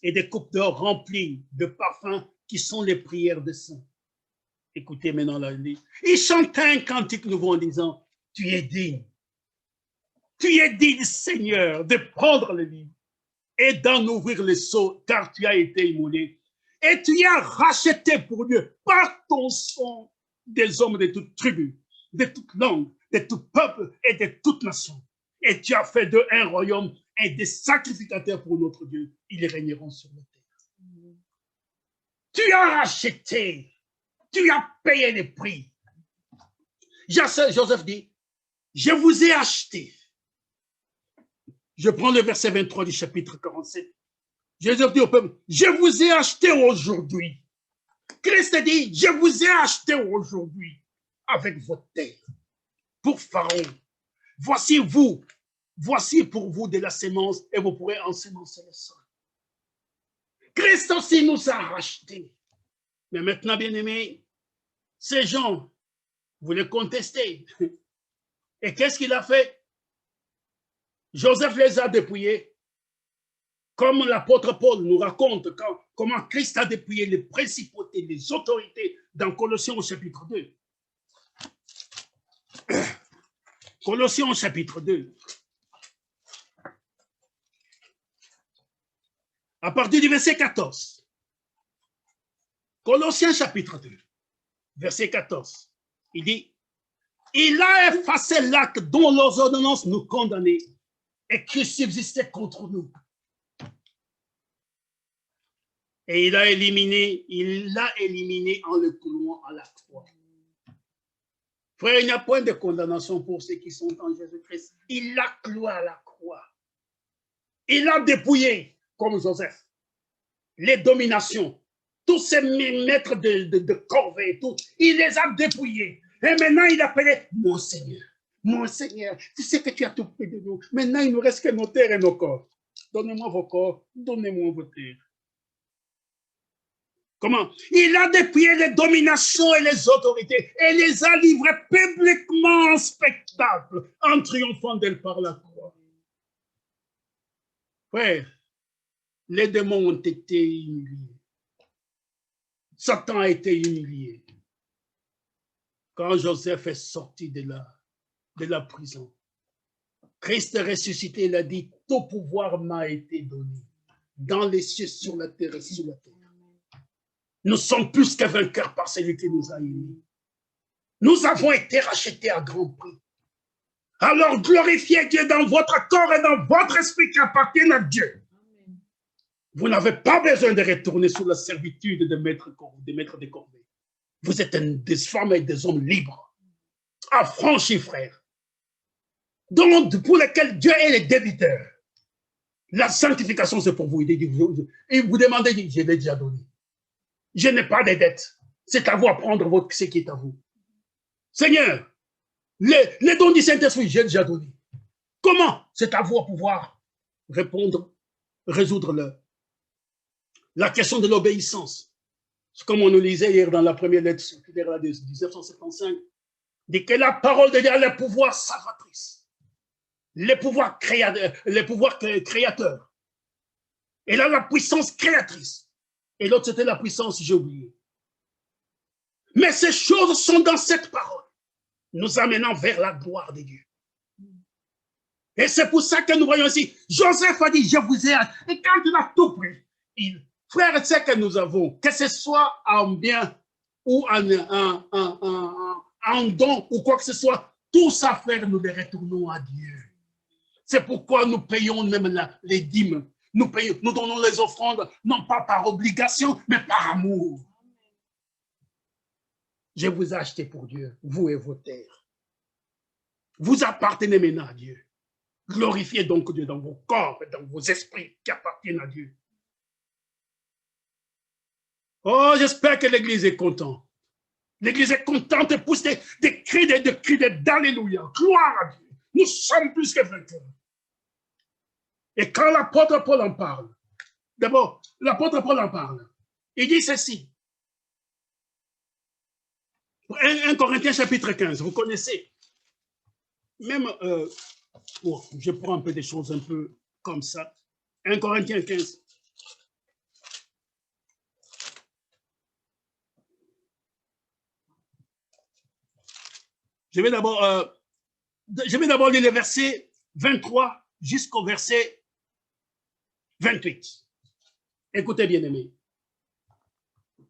et des coupes d'or remplies de parfums qui sont les prières des saints. Écoutez maintenant la liste. Ils chantaient un cantique nouveau en disant, tu es digne, Seigneur, de prendre le livre et d'en ouvrir les sceaux, car tu as été immolé. Et tu as racheté pour Dieu par ton sang des hommes de toute tribu, de toute langue, de tout peuple et de toute nation. Et tu as fait d'eux un royaume et des sacrificateurs pour notre Dieu. Ils régneront sur la terre. Tu as racheté, tu as payé le prix. Joseph dit, je vous ai acheté. Je prends le verset 23 du chapitre 47. Joseph dit au peuple, je vous ai acheté aujourd'hui. Christ dit, je vous ai acheté aujourd'hui avec votre terre pour Pharaon. Voici pour vous de la sémence et vous pourrez ensemencer le sol. Christ aussi nous a rachetés. Mais maintenant, bien aimés, ces gens, vous les contestez. Et qu'est-ce qu'il a fait? Joseph les a dépouillés. Comme l'apôtre Paul nous raconte comment Christ a dépouillé les principautés, les autorités dans Colossiens au chapitre 2. Colossiens au chapitre 2. À partir du verset 14. Colossiens chapitre 2, verset 14. Il dit, il a effacé l'acte dont leurs ordonnances nous condamnaient et qui subsistait contre nous. Et il l'a éliminé en le clouant à la croix. Frère, il n'y a point de condamnation pour ceux qui sont en Jésus-Christ. Il l'a cloué à la croix. Il l'a dépouillé, comme Joseph. Les dominations, tous ces maîtres de corvée, tout, il les a dépouillés. Et maintenant, il appelait mon Seigneur, tu sais que tu as tout pris de nous. Maintenant, il ne nous reste que nos terres et nos corps. Donnez-moi vos corps, donnez-moi vos terres. Comment? Il a dépouillé les dominations et les autorités et les a livrés publiquement en spectacle, en triomphant d'elle par la croix. Frère, les démons ont été humiliés. Satan a été humilié. Quand Joseph est sorti de la prison, Christ est ressuscité, il a dit, tout pouvoir m'a été donné, dans les cieux, sur la terre et sur la terre. Nous sommes plus que vainqueurs par celui qui nous a aimés. Nous avons été rachetés à grand prix. Alors glorifiez Dieu dans votre corps et dans votre esprit qui appartiennent à Dieu. Vous n'avez pas besoin de retourner sous la servitude des maîtres des corvées. Vous êtes des femmes et des hommes libres, affranchis, frères, pour lesquels Dieu est le débiteur. La sanctification, c'est pour vous. Et vous demandez, je l'ai déjà donné. Je n'ai pas de dette. C'est à vous à prendre ce qui est à vous. Seigneur, les dons du Saint-Esprit, j'ai déjà donné. Comment? C'est à vous à pouvoir répondre résoudre la question de l'obéissance. Comme on nous lisait hier dans la première lettre circulaire de 1975, dit que la parole de Dieu a le pouvoir salvatrice, les pouvoirs créateurs. Elle a la puissance créatrice. Et l'autre, c'était la puissance, j'ai oublié. Mais ces choses sont dans cette parole, nous amenant vers la gloire de Dieu. Et c'est pour ça que nous voyons ici, Joseph a dit, je vous ai... Et quand il a tout pris, frère, c'est que nous avons, que ce soit en bien ou en don ou quoi que ce soit, tout ça, frère, nous les retournons à Dieu. C'est pourquoi nous payons même les dîmes. Nous donnons les offrandes, non pas par obligation, mais par amour. Je vous ai acheté pour Dieu, vous et vos terres. Vous appartenez maintenant à Dieu. Glorifiez donc Dieu dans vos corps et dans vos esprits qui appartiennent à Dieu. Oh, j'espère que l'Église est contente. L'Église est contente et pousse des cris d'alléluia. Gloire à Dieu. Nous sommes plus que vainqueurs. Et quand l'apôtre Paul en parle, d'abord, l'apôtre Paul en parle, il dit ceci. 1 Corinthiens chapitre 15, vous connaissez. Même, je prends un peu des choses un peu comme ça. 1 Corinthiens 15. Je vais d'abord lire les versets 23 jusqu'au verset 28. Écoutez, bien-aimés.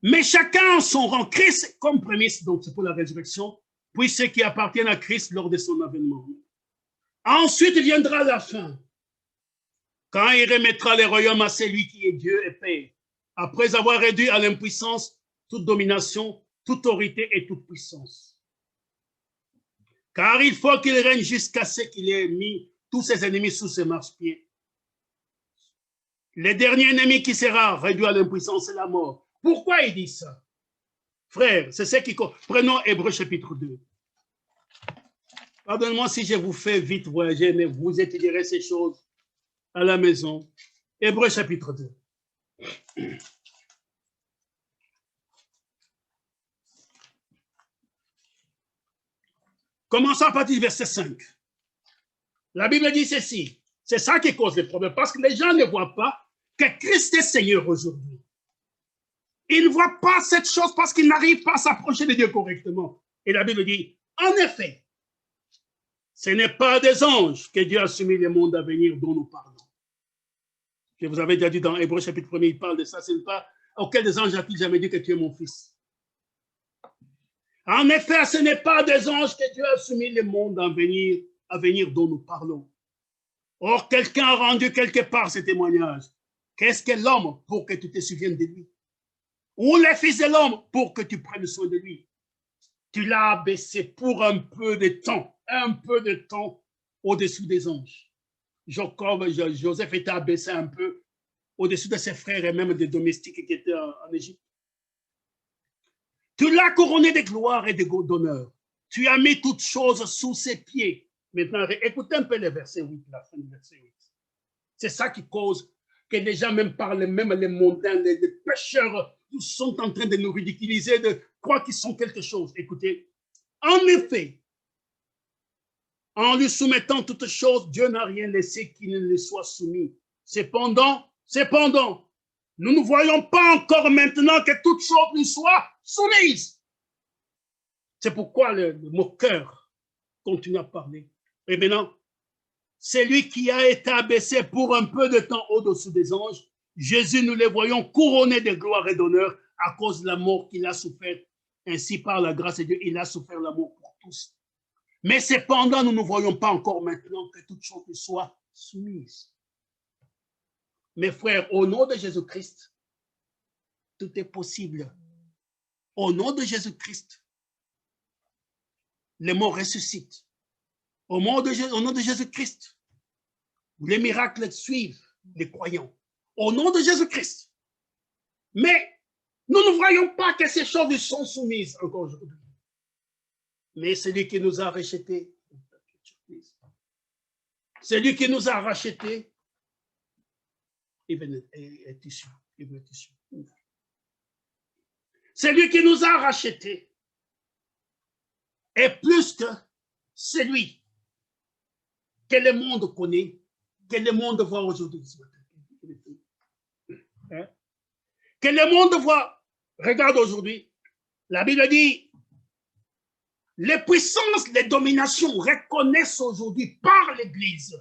Mais chacun en son rang, Christ comme prémisse, donc c'est pour la résurrection, puis ceux qui appartiennent à Christ lors de son avènement. Ensuite viendra la fin, quand il remettra les royaumes à celui qui est Dieu et Père, après avoir réduit à l'impuissance toute domination, toute autorité et toute puissance. Car il faut qu'il règne jusqu'à ce qu'il ait mis tous ses ennemis sous ses marchepieds. Le dernier ennemi qui sera réduit à l'impuissance, c'est la mort. Pourquoi il dit ça? Frère, c'est ce qui... Prenons Hébreux chapitre 2. Pardonnez-moi si je vous fais vite voyager, mais vous étudierez ces choses à la maison. Hébreux chapitre 2. Commençons à partir du verset 5. La Bible dit ceci. C'est ça qui cause les problèmes, parce que les gens ne voient pas que Christ est Seigneur aujourd'hui. Ils ne voient pas cette chose parce qu'ils n'arrivent pas à s'approcher de Dieu correctement. Et la Bible dit, en effet, ce n'est pas des anges que Dieu a soumis le monde à venir dont nous parlons. Je vous avais déjà dit dans Hébreux chapitre 1, il parle de ça. Ce n'est pas auquel des anges a-t-il jamais dit que tu es mon fils. En effet, ce n'est pas des anges que Dieu a soumis le monde à venir dont nous parlons. Or, quelqu'un a rendu quelque part ce témoignage. Qu'est-ce que l'homme pour que tu te souviennes de lui? Ou le Fils de l'homme pour que tu prennes soin de lui? Tu l'as abaissé pour un peu de temps au-dessus des anges. Joseph était abaissé un peu au-dessus de ses frères et même des domestiques qui étaient en Égypte. Tu l'as couronné de gloire et d'honneur. Tu as mis toutes choses sous ses pieds. Maintenant, écoutez un peu le verset 8, la fin du verset 8. C'est ça qui cause que les gens même parlent, même les mondains, les pécheurs, sont en train de nous ridiculiser, de croire qu'ils sont quelque chose. Écoutez, en effet, en lui soumettant toutes choses, Dieu n'a rien laissé qui ne lui soit soumis. Cependant, nous ne voyons pas encore maintenant que toutes choses lui soient soumises. C'est pourquoi le mot cœur continue à parler. Et maintenant, c'est lui qui a été abaissé pour un peu de temps au-dessus des anges. Jésus, nous les voyons couronnés de gloire et d'honneur à cause de la mort qu'il a souffert. Ainsi, par la grâce de Dieu, il a souffert la mort pour tous. Mais cependant, nous ne voyons pas encore maintenant que toutes choses lui soient soumises. Mes frères, au nom de Jésus-Christ, tout est possible. Au nom de Jésus-Christ, les morts ressuscitent. Au nom de Jésus-Christ, les miracles suivent les croyants. Au nom de Jésus-Christ. Mais nous ne voyons pas que ces choses lui sont soumises encore aujourd'hui. Mais celui qui nous a rachetés, celui qui nous a rachetés, est issu. C'est lui qui nous a rachetés. Et plus que celui que le monde connaît, que le monde voit aujourd'hui. Hein? Que le monde voit. Regarde aujourd'hui. La Bible dit, les puissances, les dominations reconnaissent aujourd'hui par l'Église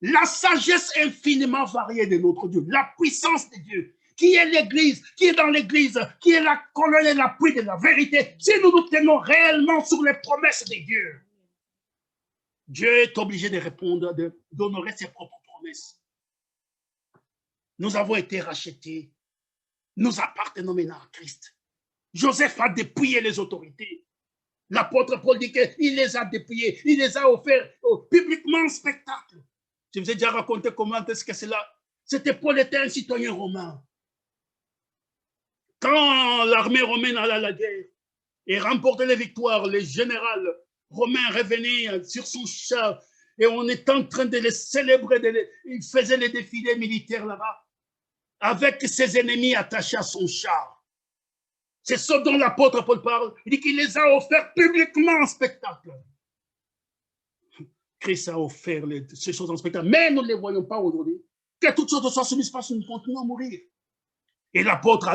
la sagesse infiniment variée de notre Dieu, la puissance de Dieu, qui est l'Église, qui est dans l'Église, qui est la colonne et l'appui de la vérité. Si nous nous tenons réellement sur les promesses de Dieu, Dieu est obligé de répondre, d'honorer ses propres promesses. Nous avons été rachetés. Nous appartenons maintenant à Christ. Joseph a dépouillé les autorités. L'apôtre Paul dit qu'il les a dépouillés. Il les a offerts publiquement en spectacle. Je vous ai déjà raconté comment est-ce que c'est là. C'était Paul était un citoyen romain. Quand l'armée romaine allait à la guerre et remportait les victoires, les généraux romains revenaient sur son char et on était en train de les célébrer. Il faisait les défilés militaires là-bas avec ses ennemis attachés à son char. C'est ce dont l'apôtre Paul parle. Il dit qu'il les a offerts publiquement en spectacle. Christ a offert ces choses en spectacle, mais nous ne les voyons pas aujourd'hui. Que toutes choses soient soumises parce que nous continuons à mourir. Et l'apôtre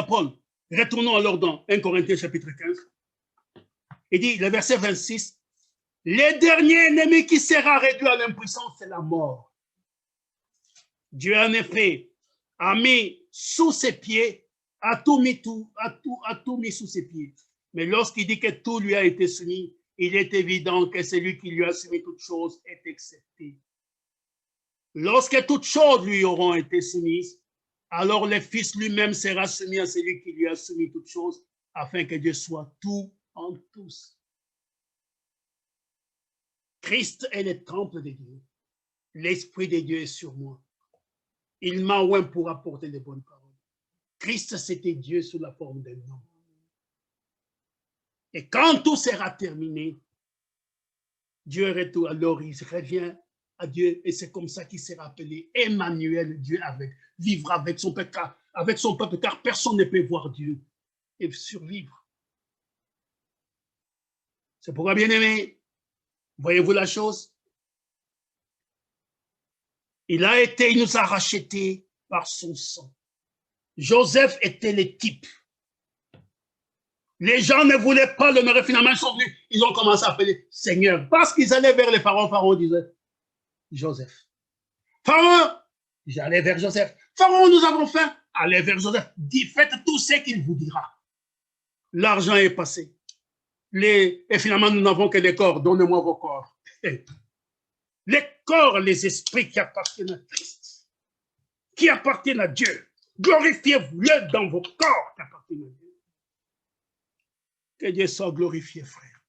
Paul, retournons alors dans 1 Corinthiens chapitre 15, il dit, le verset 26, le dernier ennemi qui sera réduit à l'impuissance, c'est la mort. Dieu, en effet, a mis sous ses pieds, a tout mis sous ses pieds. Mais lorsqu'il dit que tout lui a été soumis, il est évident que celui qui lui a soumis toutes choses est excepté. Lorsque toutes choses lui auront été soumises, alors le Fils lui-même sera soumis à celui qui lui a soumis toutes choses, afin que Dieu soit tout en tous. Christ est le temple de Dieu. L'Esprit de Dieu est sur moi. Il m'a oint pour apporter les bonnes paroles. Christ, c'était Dieu sous la forme d'un homme. Et quand tout sera terminé, Dieu retourne, alors il revient à Dieu et c'est comme ça qu'il sera appelé Emmanuel, Dieu vivra avec son peuple, car personne ne peut voir Dieu et survivre. C'est pourquoi, bien aimé, voyez-vous la chose? Il nous a rachetés par son sang. Joseph était le type. Les gens ne voulaient pas l'honorer, finalement ils sont venus, ils ont commencé à appeler Seigneur, parce qu'ils allaient vers les pharaons. Pharaon disait, Joseph. Pharaon, j'allais vers Joseph. Pharaon, nous avons faim. Allez vers Joseph. Faites tout ce qu'il vous dira. L'argent est passé. Et finalement, nous n'avons que les corps. Donnez-moi vos corps. Les corps, les esprits qui appartiennent à Christ, qui appartiennent à Dieu. Glorifiez-vous dans vos corps qui appartiennent à Dieu. Que Dieu soit glorifié, frère.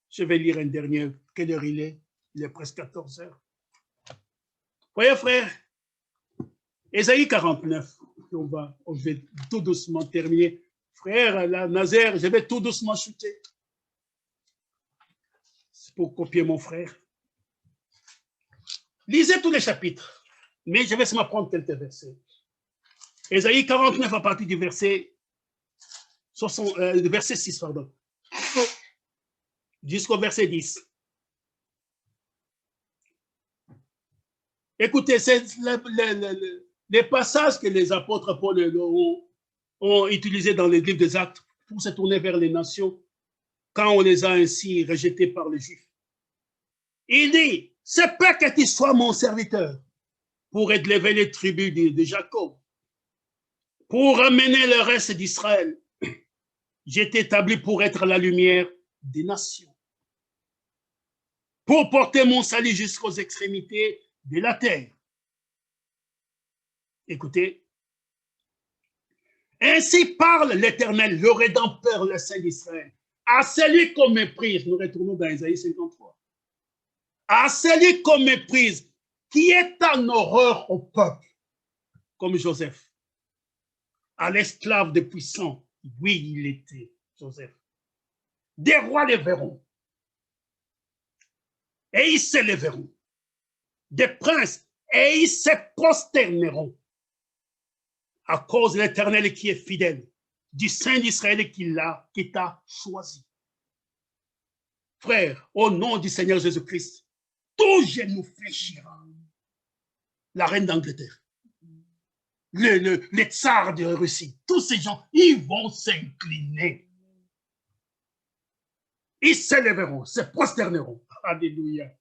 Je vais lire un dernier. Quelle heure il est? Il est presque 14 heures. Voyez, frère, Ésaïe 49, on va tout doucement terminer. Frère, la Nazaire, je vais tout doucement chuter. C'est pour copier mon frère. Lisez tous les chapitres, mais je vais seulement prendre quelques versets. Ésaïe 49 à partir du verset 6, pardon, jusqu'au verset 10. Écoutez, c'est les passages que les apôtres Paul ont utilisés dans les livres des Actes pour se tourner vers les nations quand on les a ainsi rejetés par les Juifs. Il dit, c'est pas que tu sois mon serviteur pour élever les tribus de Jacob, pour ramener le reste d'Israël. J'ai été établi pour être la lumière des nations, pour porter mon salut jusqu'aux extrémités de la terre. Écoutez, ainsi parle l'Éternel, le Rédempteur, le Saint d'Israël, à celui qu'on méprise. Nous retournons dans Isaïe 53. À celui qu'on méprise, qui est en horreur au peuple, comme Joseph, à l'esclave des puissants. Oui, il était Joseph. Des rois les verront, et ils se les verront. Des princes et ils se prosterneront à cause de l'Éternel qui est fidèle, du Saint d'Israël qui t'a choisi. Frère, au nom du Seigneur Jésus-Christ, tout genou fléchira. La reine d'Angleterre, les tsars de Russie, tous ces gens, ils vont s'incliner. Ils s'élèveront, se prosterneront. Alléluia.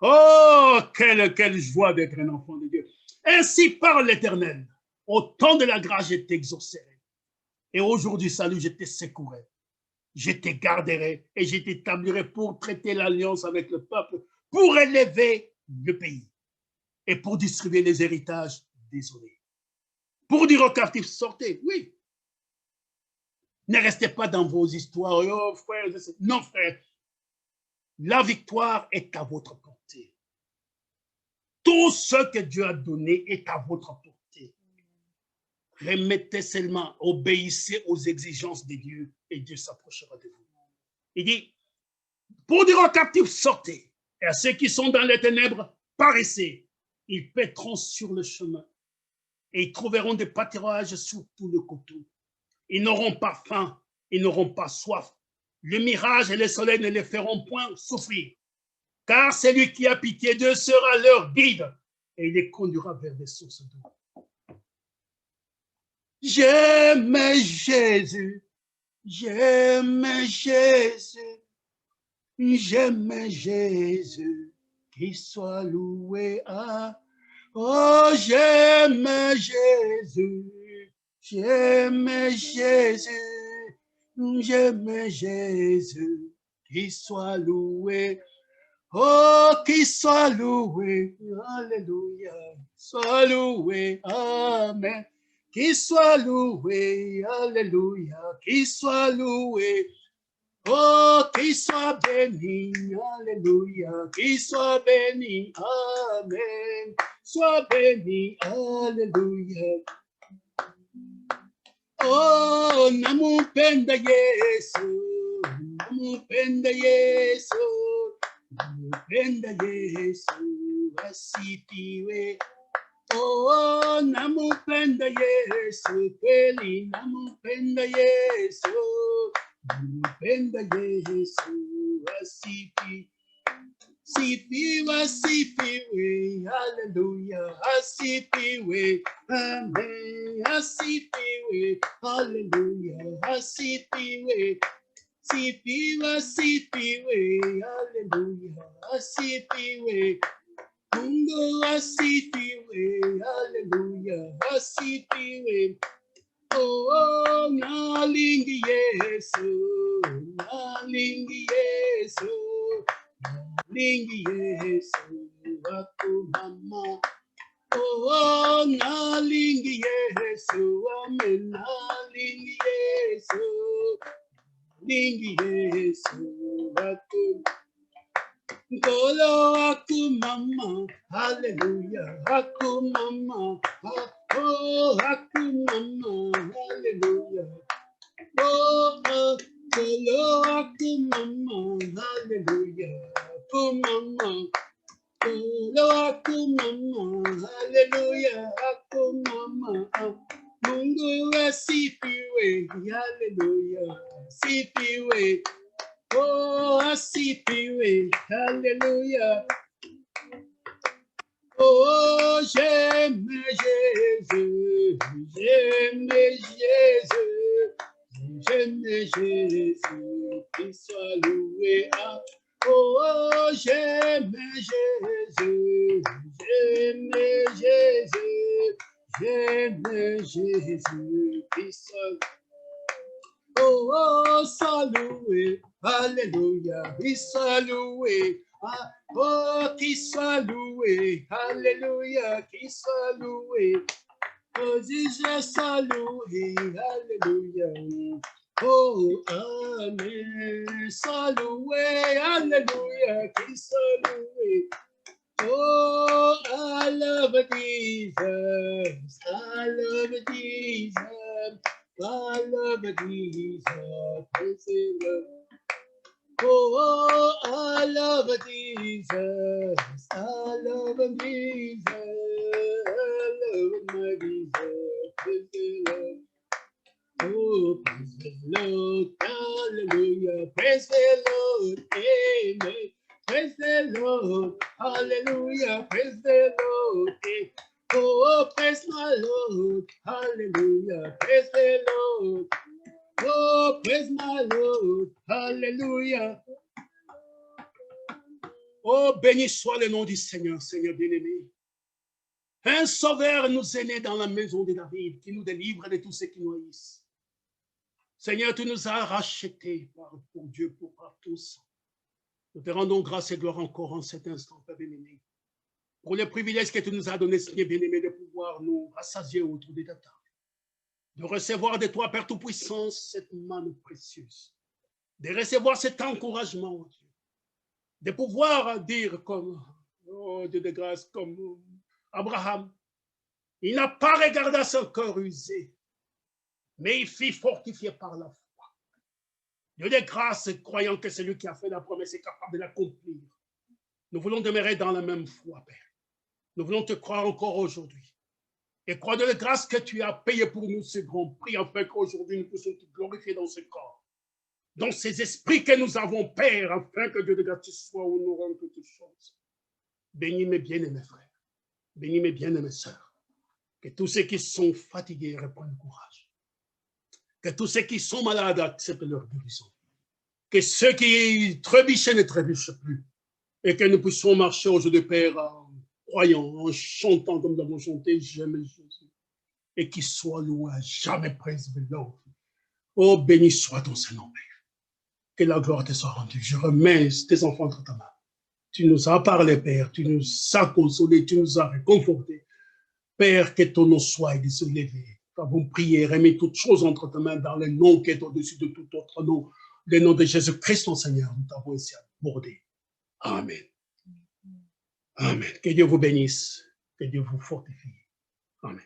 Oh, quelle joie d'être un enfant de Dieu. Ainsi parle l'Éternel. Au temps de la grâce, je t'exaucerai. Et aujourd'hui, salut, je te secouerai. Je te garderai et je t'établirai pour traiter l'alliance avec le peuple, pour élever le pays et pour distribuer les héritages désolés. Pour dire aux captifs, sortez, oui. Ne restez pas dans vos histoires. Oh, frère, non, frère. La victoire est à votre portée. Tout ce que Dieu a donné est à votre portée. Remettez seulement, obéissez aux exigences de Dieu et Dieu s'approchera de vous. Il dit, pour dire aux captifs, sortez. Et à ceux qui sont dans les ténèbres, paraissez. Ils paîtront sur le chemin et ils trouveront des pâturages sur tout le coteau. Ils n'auront pas faim, ils n'auront pas soif. Le mirage et le soleil ne les feront point souffrir. Car celui qui a pitié d'eux sera leur guide et il les conduira vers des sources d'eau. J'aime Jésus, j'aime Jésus, j'aime Jésus, qu'il soit loué. Oh, j'aime Jésus, j'aime Jésus, j'aime Jésus, qu'il soit loué. Oh, qu'il soit loué, alléluia, soit loué, amen. Qu'il soit loué, alléluia, qu'il soit loué. Oh, qu'il soit béni, alléluia, qu'il soit béni, amen. Sois béni, alléluia. Oh, namumpenda Yesu, namumpenda Yesu. Nampenda Yesu asifiwe. Oh, nampenda Yesu kweli, nampenda Yesu, nampenda Yesu asifiwe. Sifiwe, asifiwe, haleluya, asifiwe, amen, asifiwe, haleluya, asifiwe. Asifiwe, asifiwe, haleluya, asifiwe. Mungu asifiwe, haleluya, asifiwe. Oh, nalingi Yesu, nalingi Yesu, nalingi Yesu, akumama. Oh, nalingi Yesu, amen, nalingi Yesu. Ningi Yesu aku Golo aku mama, hallelujah, aku mama, oh aku mama, hallelujah, oh golo aku mama, hallelujah, aku mama, golo aku mama, hallelujah, aku mama, Mungu asifiwe, hallelujah, asifiwe. Oh, asifiwe, hallelujah. Oh, j'aime Jésus, j'aime Jésus, j'aime Jésus, qu'il soit loué. Oh, j'aime Jésus, j'aime Jésus, j'aime Jésus, qu'il soit. Oh, salué, alléluia, il soit loué. Oh, qu'il soit loué, alléluia, qu'il soit loué. Oh, Jésus soit loué, alléluia. Oh, amen, soit loué, alléluia, qu'il soit loué. Oh, I love Jesus, I love Jesus. I love Jesus, praise the Lord. Oh, I love Jesus, I love Jesus, Lord, hallelujah. Praise the Lord, amen. Praise the Lord, hallelujah. Praise the Lord, amen. Oh, praise my Lord, hallelujah. Praise the Lord. Oh, praise my Lord, hallelujah. Oh, béni soit le nom du Seigneur, Seigneur bien-aimé. Un sauveur nous est né dans la maison de David, qui nous délivre de tous ceux qui nous haïssent. Seigneur, tu nous as rachetés pour Dieu, par tous. Nous te rendons grâce et gloire encore en cet instant, Père bien-aimé, pour le privilège que tu nous as donné, Seigneur bien-aimé, de pouvoir nous rassasier autour de ta table, de recevoir de toi, Père Tout-Puissant, cette manne précieuse, de recevoir cet encouragement, oh Dieu, de pouvoir dire comme, oh Dieu de grâce, comme Abraham, il n'a pas regardé à son cœur usé, mais il fut fortifié par la foi. Dieu de grâce, croyant que celui qui a fait la promesse est capable de l'accomplir. Nous voulons demeurer dans la même foi, Père. Nous voulons te croire encore aujourd'hui. Et croire de la grâce que tu as payé pour nous ce grand prix, afin qu'aujourd'hui nous puissions te glorifier dans ce corps, dans ces esprits que nous avons, Père, afin que Dieu de grâce soit honorant toutes choses. Bénis mes bien-aimés frères, bénis mes bien-aimées sœurs, que tous ceux qui sont fatigués reprennent courage, que tous ceux qui sont malades acceptent leur guérison, que ceux qui trébuchaient ne trébuchent plus, et que nous puissions marcher aujourd'hui, Père, en croyant, en chantant comme nous avons chanté, j'aime Jésus, et qu'il soit loué à jamais préservé. Oh, béni soit ton Saint-Nom, Père. Que la gloire te soit rendue. Je remets tes enfants entre ta main. Tu nous as parlé, Père, tu nous as consolés, tu nous as réconfortés. Père, que ton nom soit élevé. Nous avons prié, remis toutes choses entre ta main dans le nom qui est au-dessus de tout autre nom, le nom de Jésus-Christ, mon Seigneur. Nous t'avons ainsi abordé. Amen. Amen. Que Dieu vous bénisse, que Dieu vous fortifie. Amen.